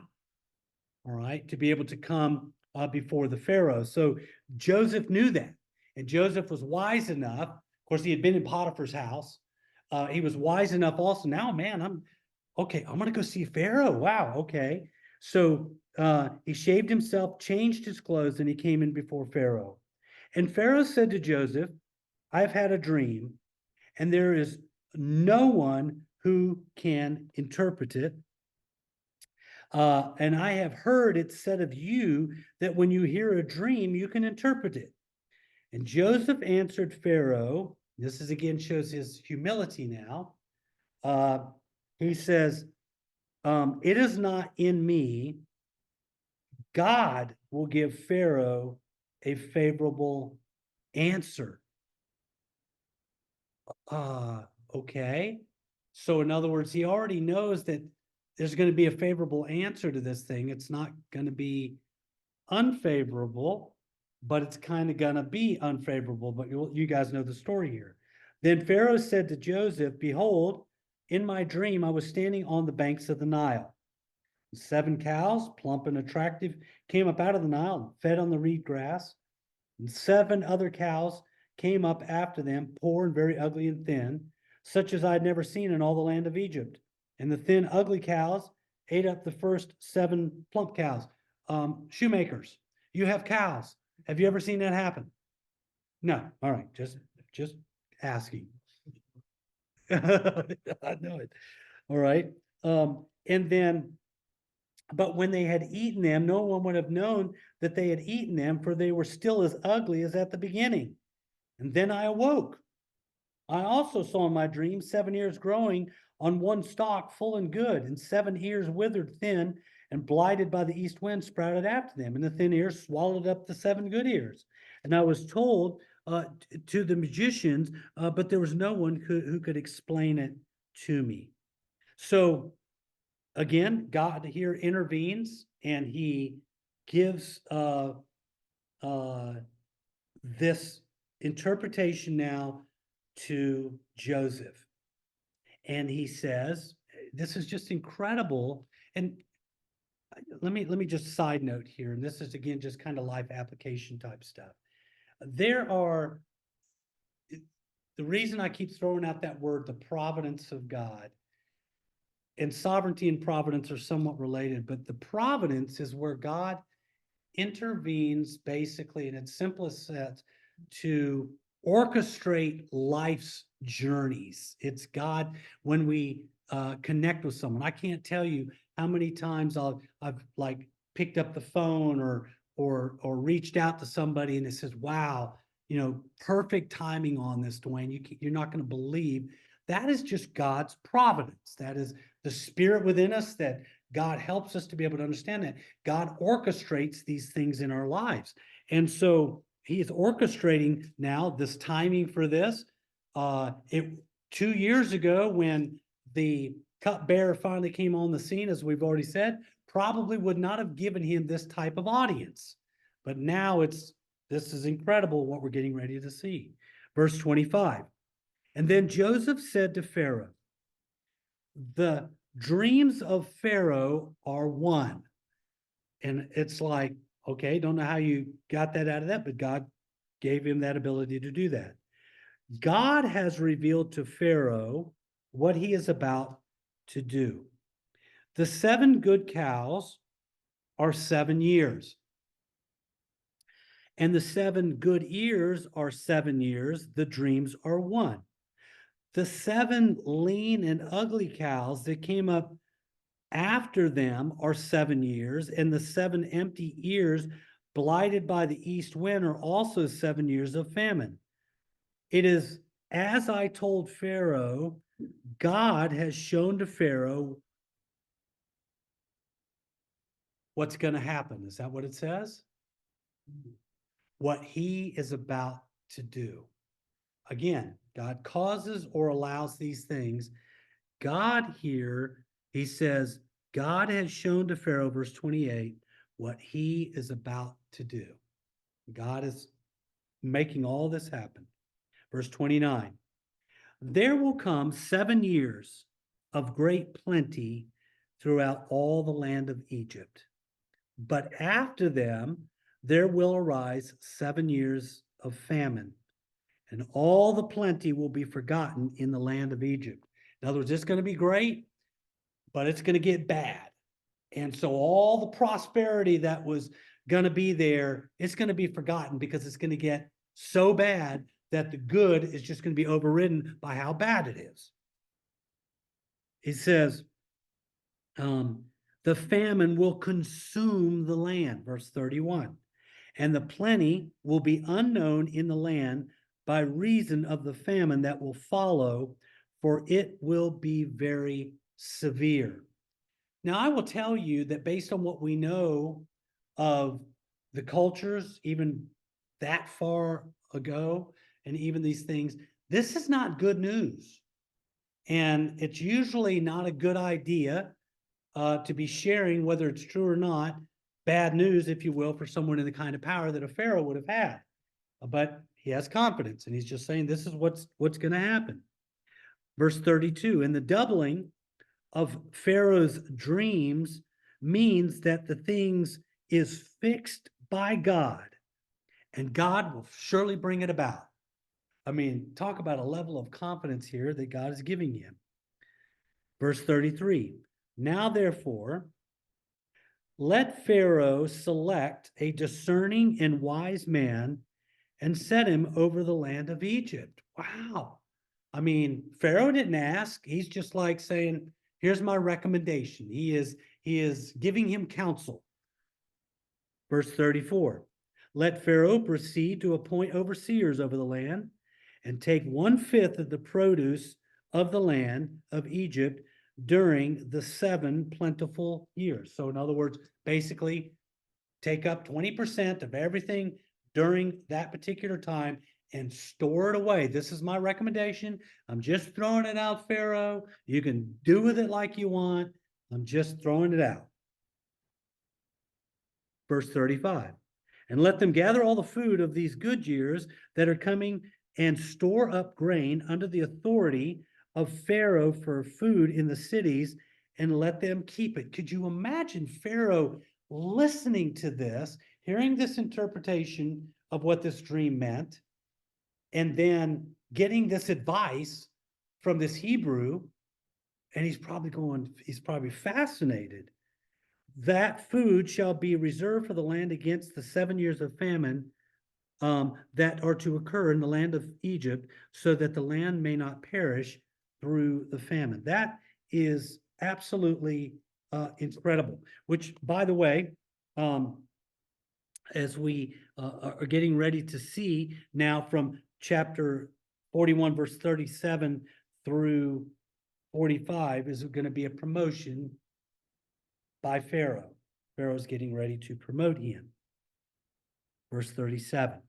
All right, to be able to come before the Pharaoh. So Joseph knew that, and Joseph was wise enough. Of course, he had been in Potiphar's house. He was wise enough also. Now, man, I'm going to go see Pharaoh. Wow. Okay. So he shaved himself, changed his clothes, and he came in before Pharaoh. And Pharaoh said to Joseph, I've had a dream, and there is no one who can interpret it. And I have heard it said of you that when you hear a dream, you can interpret it. And Joseph answered Pharaoh, this is again shows his humility now. He says, it is not in me. God will give Pharaoh a favorable answer. Okay. So in other words, he already knows that there's going to be a favorable answer to this thing. It's not going to be unfavorable, but it's kind of going to be unfavorable. But you guys know the story here. Then Pharaoh said to Joseph, behold, in my dream, I was standing on the banks of the Nile. 7 cows, plump and attractive, came up out of the Nile and fed on the reed grass. And 7 other cows came up after them, poor and very ugly and thin, such as I had never seen in all the land of Egypt. And the thin, ugly cows ate up the first 7 plump cows. Shoemakers, you have cows. Have you ever seen that happen? No. All right. Just asking. I know it. All right. And then, but when they had eaten them, no one would have known that they had eaten them, for they were still as ugly as at the beginning. And then I awoke. I also saw in my dream 7 ears growing on one stalk, full and good, and 7 ears withered thin and blighted by the east wind sprouted after them. And the thin ears swallowed up the 7 good ears. And I was told to the magicians, but there was no one who could explain it to me. So again, God here intervenes and he gives this interpretation now to Joseph. And he says, this is just incredible. And let me just side note here. And this is again, just kind of life application type stuff. There are, the reason I keep throwing out that word, the providence of God, and sovereignty and providence are somewhat related, but the providence is where God intervenes basically in its simplest sense to orchestrate life's journeys. It's God when we connect with someone. I can't tell you how many times I've like picked up the phone or reached out to somebody and it says, wow, perfect timing on this, Dwayne. You're not going to believe. That is just God's providence. That is the spirit within us that God helps us to be able to understand that. God orchestrates these things in our lives. And so he is orchestrating now this timing for this. 2 years ago, when the cupbearer finally came on the scene, as we've already said, probably would not have given him this type of audience. But now this is incredible what we're getting ready to see. Verse 25. And then Joseph said to Pharaoh, the dreams of Pharaoh are one. And it's like, okay, don't know how you got that out of that, but God gave him that ability to do that. God has revealed to Pharaoh what he is about to do. The 7 good cows are 7 years. And the 7 good ears are 7 years. The dreams are 1. The 7 lean and ugly cows that came up after them are 7 years, and the 7 empty ears blighted by the east wind are also 7 years of famine. It is as I told Pharaoh, God has shown to Pharaoh what's going to happen. Is that what it says? What he is about to do. Again, God causes or allows these things. God here, he says, God has shown to Pharaoh, verse 28, what he is about to do. God is making all this happen. Verse 29, there will come 7 years of great plenty throughout all the land of Egypt. But after them, there will arise 7 years of famine, and all the plenty will be forgotten in the land of Egypt. In other words, it's going to be great, but it's going to get bad. And so all the prosperity that was going to be there, it's going to be forgotten because it's going to get so bad that the good is just going to be overridden by how bad it is. He says, the famine will consume the land, verse 31, and the plenty will be unknown in the land by reason of the famine that will follow, for it will be very severe. Now, I will tell you that based on what we know of the cultures, even that far ago, and even these things, This is not good news. And it's usually not a good idea to be sharing, whether it's true or not, bad news, if you will, for someone in the kind of power that a Pharaoh would have had. But he has confidence, and he's just saying this is what's going to happen. Verse 32, and the doubling of Pharaoh's dreams means that the things is fixed by God, and God will surely bring it about. I mean, talk about a level of confidence here that God is giving him. Verse 33, now therefore, let Pharaoh select a discerning and wise man and set him over the land of Egypt. Wow. I mean, Pharaoh didn't ask. He's just like saying, here's my recommendation. He is giving him counsel. Verse 34, let Pharaoh proceed to appoint overseers over the land and take 1/5 of the produce of the land of Egypt during the 7 plentiful years. So in other words, basically take up 20% of everything during that particular time and store it away. This is my recommendation. I'm just throwing it out, Pharaoh. You can do with it like you want. I'm just throwing it out. Verse 35, and let them gather all the food of these good years that are coming and store up grain under the authority of Pharaoh for food in the cities, and let them keep it. Could you imagine Pharaoh listening to this, hearing this interpretation of what this dream meant, and then getting this advice from this Hebrew, and he's probably fascinated. That food shall be reserved for the land against the 7 years of famine that are to occur in the land of Egypt, so that the land may not perish through the famine. That is absolutely incredible, which, by the way, as we are getting ready to see now from chapter 41, verse 37 through 45, is going to be a promotion by Pharaoh. Pharaoh's getting ready to promote him. Verse 37.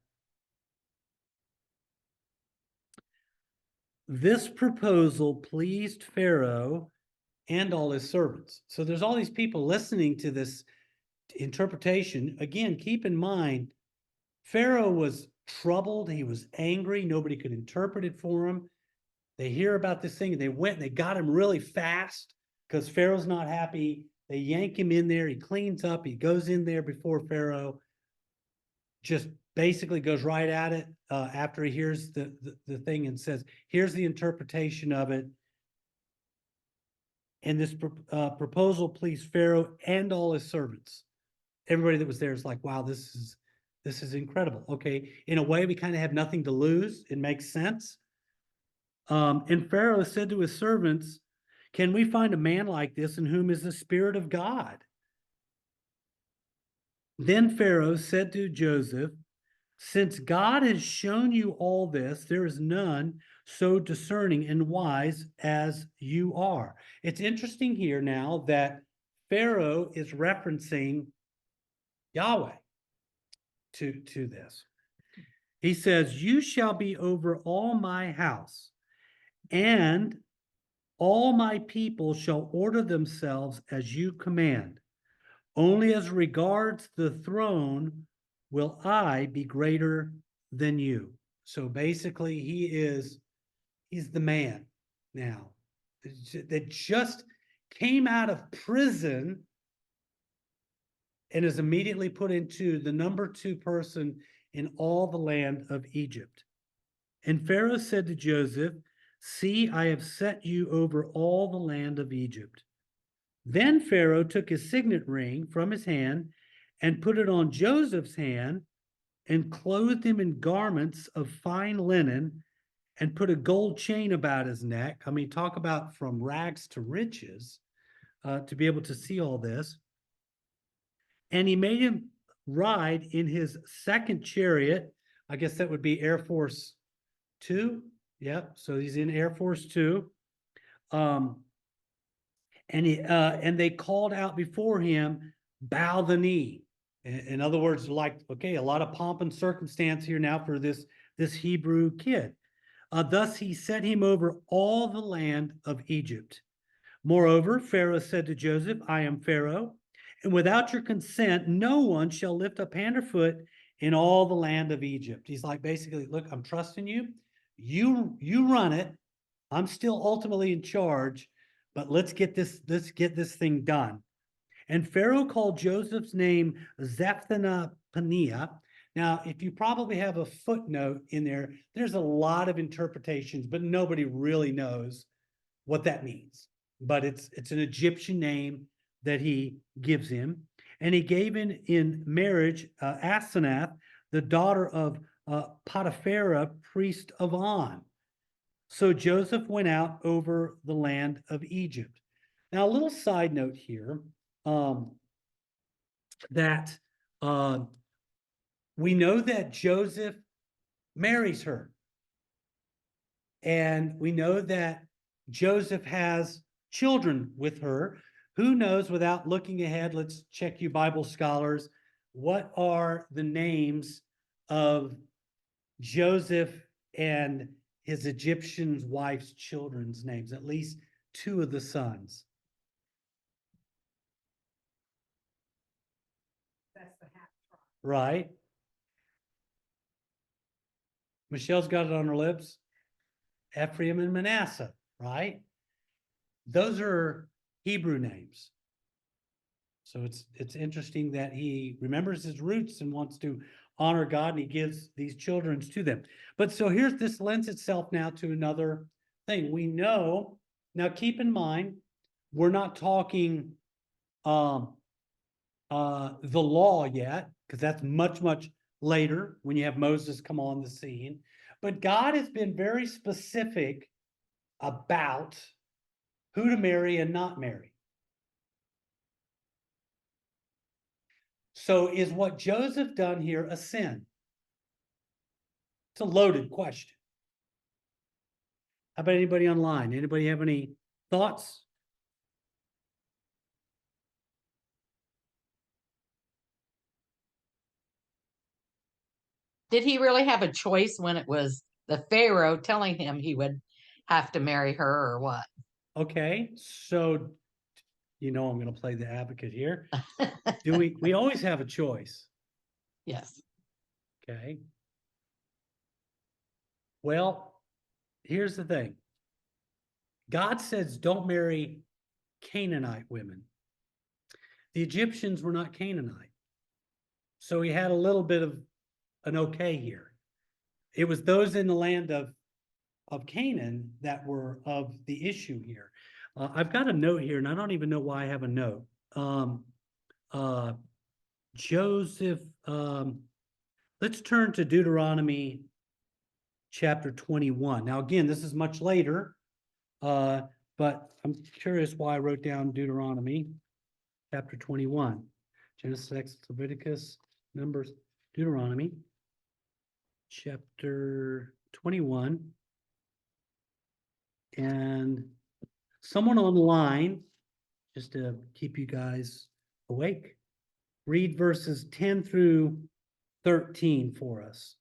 This proposal pleased Pharaoh and all his servants. So there's all these people listening to this interpretation. Again, keep in mind, Pharaoh was troubled. He was angry. Nobody could interpret it for him. They hear about this thing and they went and they got him really fast because Pharaoh's not happy. They yank him in there. He cleans up. He goes in there before Pharaoh, just basically goes right at it after he hears the thing and says, here's the interpretation of it. And this proposal pleased Pharaoh and all his servants. Everybody that was there is like, wow, this is incredible. Okay, in a way, we kind of have nothing to lose. It makes sense. And Pharaoh said to his servants, can we find a man like this in whom is the Spirit of God? Then Pharaoh said to Joseph, since God has shown you all this, there is none so discerning and wise as you are. It's interesting here now that Pharaoh is referencing Yahweh to this. He says, you shall be over all my house, and all my people shall order themselves as you command. Only as regards the throne will I be greater than you. So basically, he's the man now that just came out of prison and is immediately put into the number 2 person in all the land of Egypt. And Pharaoh said to Joseph, see, I have set you over all the land of Egypt. Then Pharaoh took his signet ring from his hand and put it on Joseph's hand and clothed him in garments of fine linen and put a gold chain about his neck. I mean, talk about from rags to riches to be able to see all this. And he made him ride in his second chariot. I guess that would be Air Force 2. Yep. So he's in Air Force 2. And they called out before him, bow the knee. In other words, like, okay, a lot of pomp and circumstance here now for this Hebrew kid. Thus he set him over all the land of Egypt. Moreover, Pharaoh said to Joseph, I am Pharaoh, and without your consent, no one shall lift up hand or foot in all the land of Egypt. He's like, basically, look, I'm trusting you. You run it. I'm still ultimately in charge, but let's get this thing done. And Pharaoh called Joseph's name Zephanaah-paneah. Now, if you probably have a footnote in there, there's a lot of interpretations, but nobody really knows what that means. But it's an Egyptian name that he gives him. And he gave in marriage Asenath, the daughter of Potipharah, priest of On. So Joseph went out over the land of Egypt. Now, a little side note here, that we know that Joseph marries her. And we know that Joseph has children with her. Who knows, without looking ahead, let's check you Bible scholars, what are the names of Joseph and his Egyptian wife's children's names, at least two of the sons? That's the half tribe. Right? Michelle's got it on her lips. Ephraim and Manasseh, right? Those are Hebrew names. So it's interesting that he remembers his roots and wants to honor God, and he gives these children to them. But so this lends itself now to another thing. We know, now keep in mind, we're not talking the law yet, because that's much, much later when you have Moses come on the scene. But God has been very specific about who to marry and not marry. So is what Joseph done here a sin? It's a loaded question. How about anybody online? Anybody have any thoughts? Did he really have a choice when it was the Pharaoh telling him he would have to marry her, or what? Okay, so I'm going to play the advocate here. Do we always have a choice? Yes. Okay. Well, here's the thing. God says don't marry Canaanite women. The Egyptians were not Canaanite. So he had a little bit of an okay here. It was those in the land of Canaan that were of the issue here. I've got a note here, and I don't even know why I have a note. Joseph, let's turn to Deuteronomy chapter 21. Now, again, this is much later, but I'm curious why I wrote down Deuteronomy chapter 21. Genesis, Exodus, Leviticus, Numbers, Deuteronomy chapter 21. And someone online, just to keep you guys awake, read verses 10 through 13 for us.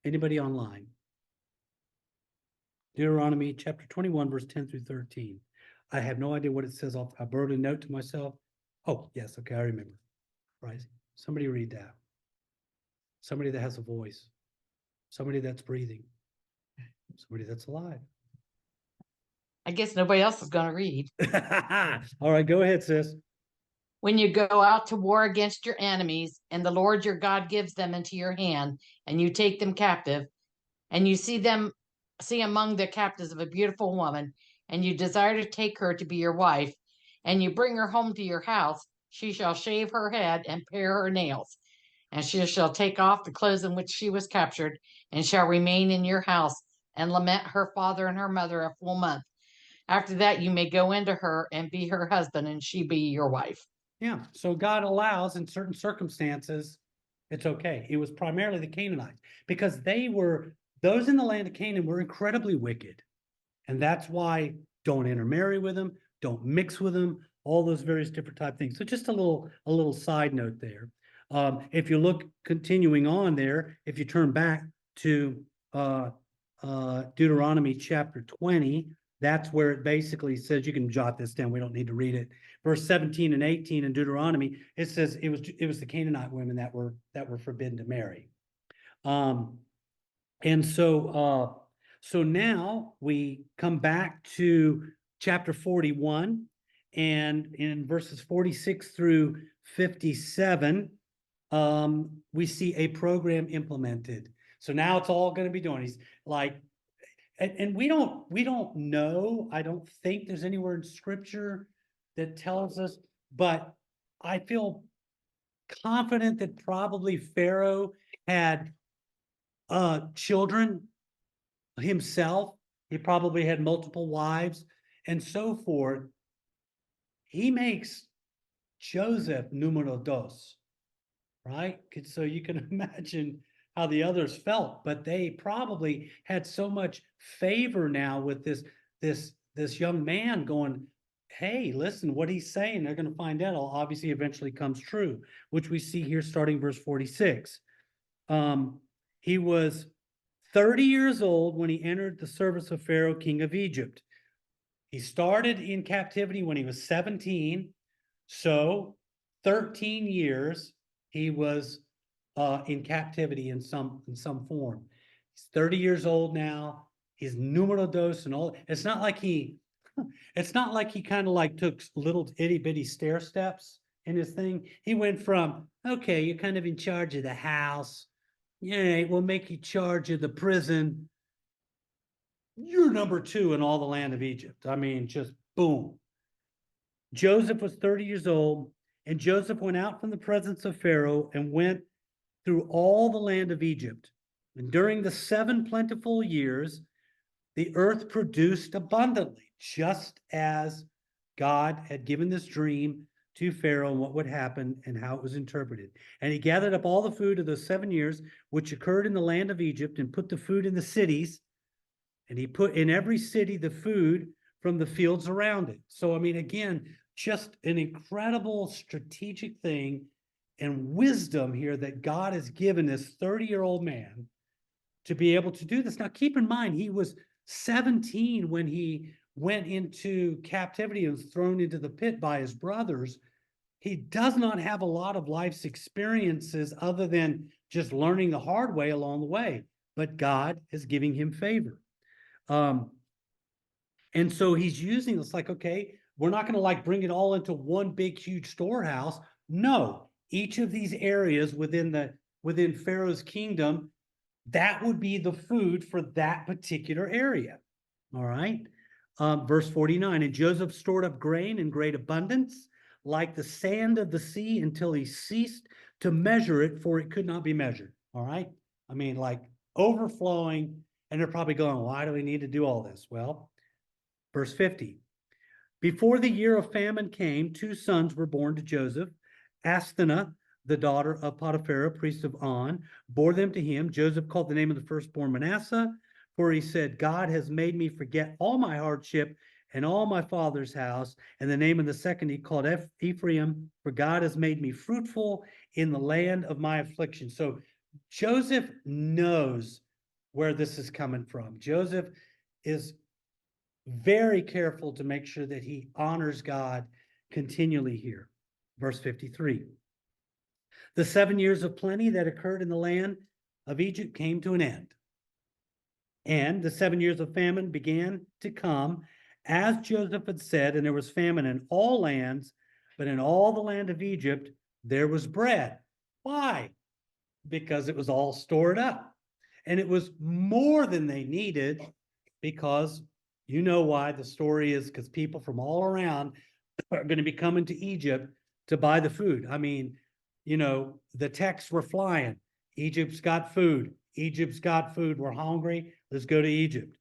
Anybody online? Deuteronomy chapter 21, verse 10 through 13. I have no idea what it says. I wrote a note to myself. Oh, yes. Okay, I remember. Right. Somebody read that. Somebody that has a voice. Somebody that's breathing. Somebody that's alive. I guess nobody else is going to read. All right, go ahead, sis. When you go out to war against your enemies, and the Lord your God gives them into your hand, and you take them captive, and you see among the captives of a beautiful woman, and you desire to take her to be your wife, and you bring her home to your house, she shall shave her head and pare her nails, and she shall take off the clothes in which she was captured, and shall remain in your house, and lament her father and her mother a full month. After that, you may go into her and be her husband, and she be your wife. Yeah, so God allows in certain circumstances, it's okay. It was primarily the Canaanites because those in the land of Canaan were incredibly wicked. And that's why don't intermarry with them, don't mix with them, all those various different type things. So just a little side note there. If you look continuing on there, if you turn back to Deuteronomy chapter 20, that's where it basically says, you can jot this down, we don't need to read it. Verse 17 and 18 in Deuteronomy, it says it was the Canaanite women that were forbidden to marry. And so now we come back to chapter 41, and in verses 46 through 57, we see a program implemented. So now it's all going to be doing. He's like, and we don't know. I don't think there's anywhere in scripture that tells us, but I feel confident that probably Pharaoh had children himself. He probably had multiple wives and so forth. He makes Joseph numero dos, right? So you can imagine how the others felt, but they probably had so much favor now with this young man going, hey, listen, what he's saying, they're going to find out, obviously eventually comes true, which we see here starting verse 46. He was 30 years old when he entered the service of Pharaoh, king of Egypt. He started in captivity when he was 17. So 13 years he was in captivity in some form. He's 30 years old now. He's numero dos and all. It's not like he kind of like took little itty bitty stair steps in his thing. He went from, okay, you're kind of in charge of the house. Yeah, we'll make you charge of the prison. You're number 2 in all the land of Egypt. I mean, just boom. Joseph was 30 years old, and Joseph went out from the presence of Pharaoh and went through all the land of Egypt. And during the 7 plentiful years, the earth produced abundantly, just as God had given this dream to Pharaoh and what would happen and how it was interpreted. And he gathered up all the food of those 7 years, which occurred in the land of Egypt, and put the food in the cities. And he put in every city the food from the fields around it. So, I mean, again, just an incredible strategic thing and wisdom here that God has given this 30-year-old man to be able to do this. Now, keep in mind, he was 17 when he went into captivity and was thrown into the pit by his brothers. He does not have a lot of life's experiences other than just learning the hard way along the way, but God is giving him favor. And so he's using this like, okay, we're not going to like bring it all into one big, huge storehouse. No, each of these areas within Pharaoh's kingdom, that would be the food for that particular area. All right. Verse 49, and Joseph stored up grain in great abundance, like the sand of the sea, until he ceased to measure it, for it could not be measured. All right. I mean, like overflowing, and they're probably going, why do we need to do all this? Well, verse 50, before the year of famine came, 2 sons were born to Joseph. Asthena, the daughter of Potiphar, priest of On, bore them to him. Joseph called the name of the firstborn Manasseh, for he said, God has made me forget all my hardship and all my father's house. And the name of the second he called Ephraim, for God has made me fruitful in the land of my affliction. So Joseph knows where this is coming from. Joseph is very careful to make sure that he honors God continually here. Verse 53. The 7 years of plenty that occurred in the land of Egypt came to an end. And the 7 years of famine began to come, as Joseph had said, and there was famine in all lands, but in all the land of Egypt there was bread. Why? Because it was all stored up. And it was more than they needed, because you know why the story is, because people from all around are going to be coming to Egypt to buy the food. I mean, you know, the texts were flying. Egypt's got food. Egypt's got food. We're hungry. Let's go to Egypt.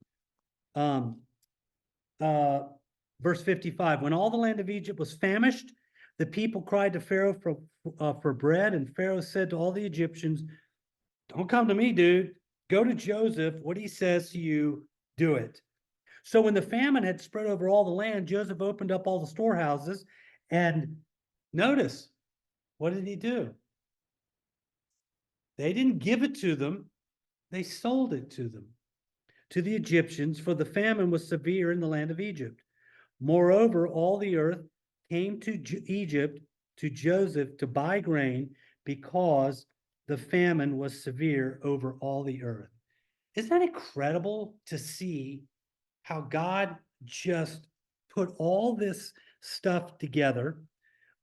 Verse 55, when all the land of Egypt was famished, the people cried to Pharaoh for bread, and Pharaoh said to all the Egyptians, don't come to me, dude. Go to Joseph. What he says to you, do it. So when the famine had spread over all the land, Joseph opened up all the storehouses, and notice, what did he do? They didn't give it to them. They sold it to them, to the Egyptians, for the famine was severe in the land of Egypt. Moreover, all the earth came to Egypt, to Joseph, to buy grain, because the famine was severe over all the earth. Isn't that incredible to see how God just put all this stuff together?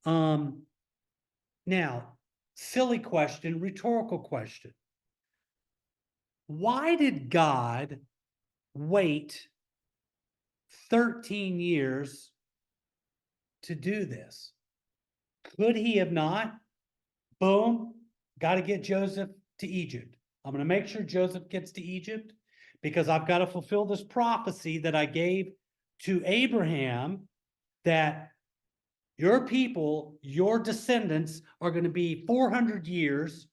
Now, silly question, rhetorical question. Why did God wait 13 years to do this? Could he have not? Boom, got to get Joseph to Egypt. I'm going to make sure Joseph gets to Egypt because I've got to fulfill this prophecy that I gave to Abraham, that your people, your descendants are going to be 400 years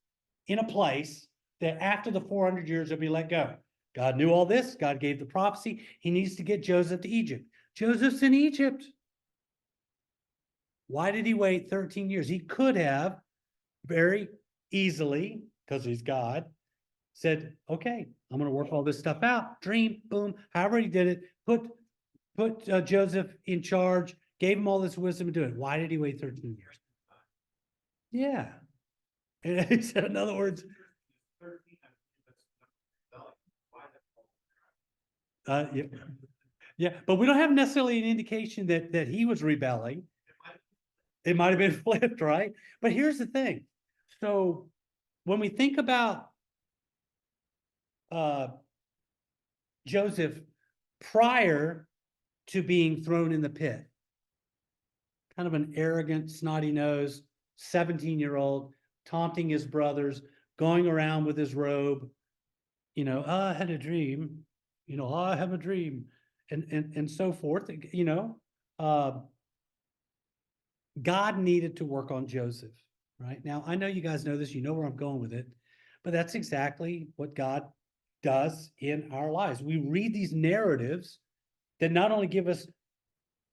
in a place that after the 400 years they'll be let go. God knew all this. God gave the prophecy. He needs to get Joseph to Egypt. Joseph's in Egypt. Why did he wait 13 years? He could have very easily, because he's God, said, okay, I'm going to work all this stuff out. Dream, boom, however he did it, put Joseph in charge, gave him all this wisdom to do it. Why did he wait 13 years? Yeah. And he said, in other words, 13, why yeah, yeah, but we don't have necessarily an indication that he was rebelling. It might have been flipped, right? But here's the thing. So when we think about Joseph prior to being thrown in the pit, kind of an arrogant, snotty-nosed 17-year-old taunting his brothers, going around with his robe, I had a dream, I have a dream, and so forth, God needed to work on Joseph, right? Now, I know you guys know this, you know where I'm going with it, but that's exactly what God does in our lives. We read these narratives that not only give us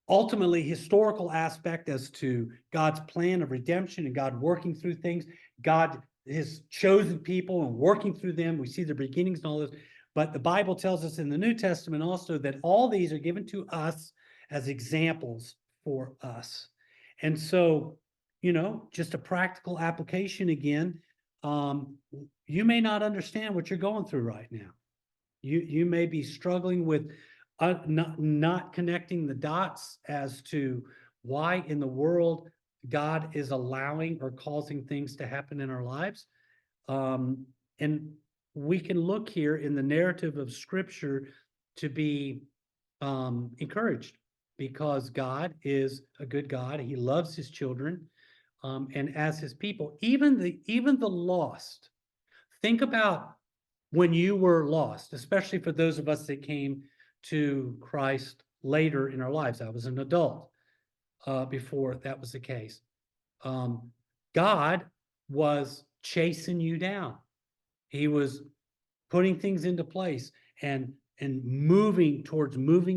ultimately historical aspect as to God's plan of redemption and God working through things, God has chosen people and working through them. We see the beginnings and all this, but the Bible tells us in the New Testament also that all these are given to us as examples for us. And so, just a practical application again. You may not understand what you're going through right now. You may be struggling with not connecting the dots as to why in the world God is allowing or causing things to happen in our lives. And we can look here in the narrative of Scripture to be encouraged, because God is a good God. He loves his children, and as his people, even the lost. Think about when you were lost, especially for those of us that came to Christ later in our lives. I was an adult before that was the case. God was chasing you down. He was putting things into place and moving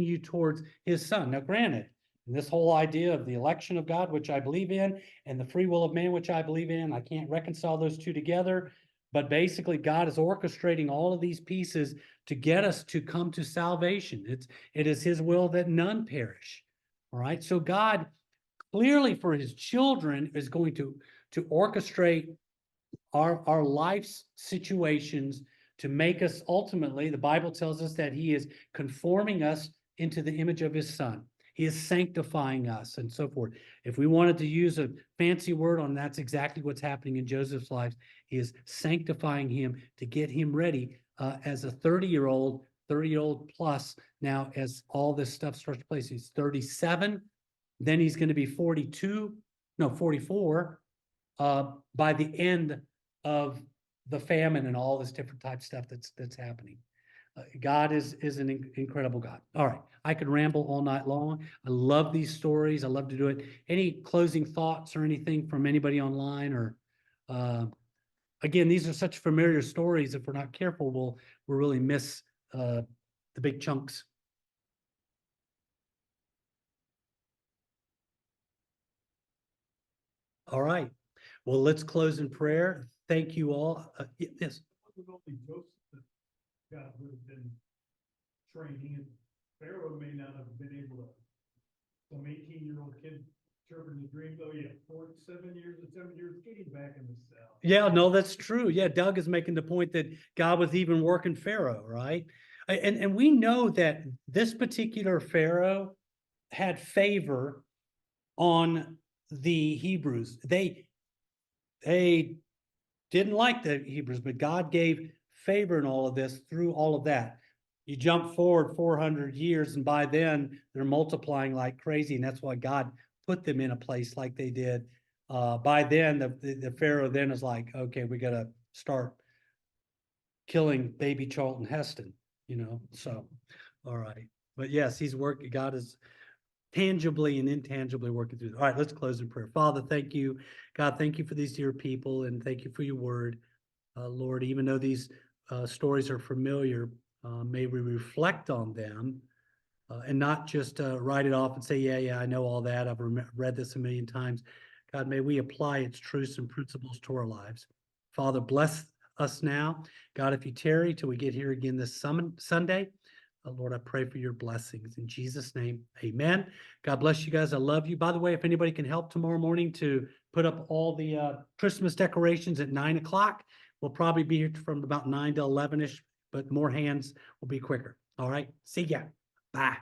you towards his son. Now, granted, this whole idea of the election of God, which I believe in, and the free will of man, which I believe in, I can't reconcile those two together. But basically, God is orchestrating all of these pieces to get us to come to salvation. It is his will that none perish. All right. So God clearly for his children is going to orchestrate our life's situations to make us ultimately, the Bible tells us that he is conforming us into the image of his son. He is sanctifying us and so forth. If we wanted to use a fancy word on that's exactly what's happening in Joseph's life. He is sanctifying him to get him ready as a 30-year-old plus. Now, as all this stuff starts to place, he's 37. Then he's going to be 44 by the end of the famine and all this different type stuff that's happening. God is an incredible God. All right. I could ramble all night long. I love these stories. I love to do it. Any closing thoughts or anything from anybody online? Or again, these are such familiar stories. If we're not careful, we'll really miss the big chunks. All right. Well, let's close in prayer. thank you all. Yes. It was only Joseph that God would have been training, and Pharaoh may not have been able to. Some 18-year-old kid interpreting the dream, oh yeah, 7 years and 7 years, get him back in the cell. Yeah, no, that's true. Yeah, Doug is making the point that God was even working Pharaoh, right? And we know that this particular Pharaoh had favor on the Hebrews. They didn't like the Hebrews, but God gave favor in all of this through all of that. You jump forward 400 years, and by then they're multiplying like crazy, and that's why God put them in a place like they did. By then, the Pharaoh then is like, okay, we got to start killing baby Charlton Heston, So, all right, but yes, he's working. God is tangibly and intangibly working through. All right, let's close in prayer. Father, thank you, God. Thank you for these dear people, and thank you for your word, Lord. Even though these stories are familiar, may we reflect on them and not just write it off and say, yeah, I know all that. I've read this a million times. God, may we apply its truths and principles to our lives. Father, bless us now. God, if you tarry till we get here again this Sunday, Lord, I pray for your blessings. In Jesus' name, amen. God bless you guys. I love you. By the way, if anybody can help tomorrow morning to put up all the Christmas decorations at 9 o'clock, we'll probably be here from about 9 to 11-ish, but more hands will be quicker. All right. See ya. Bye.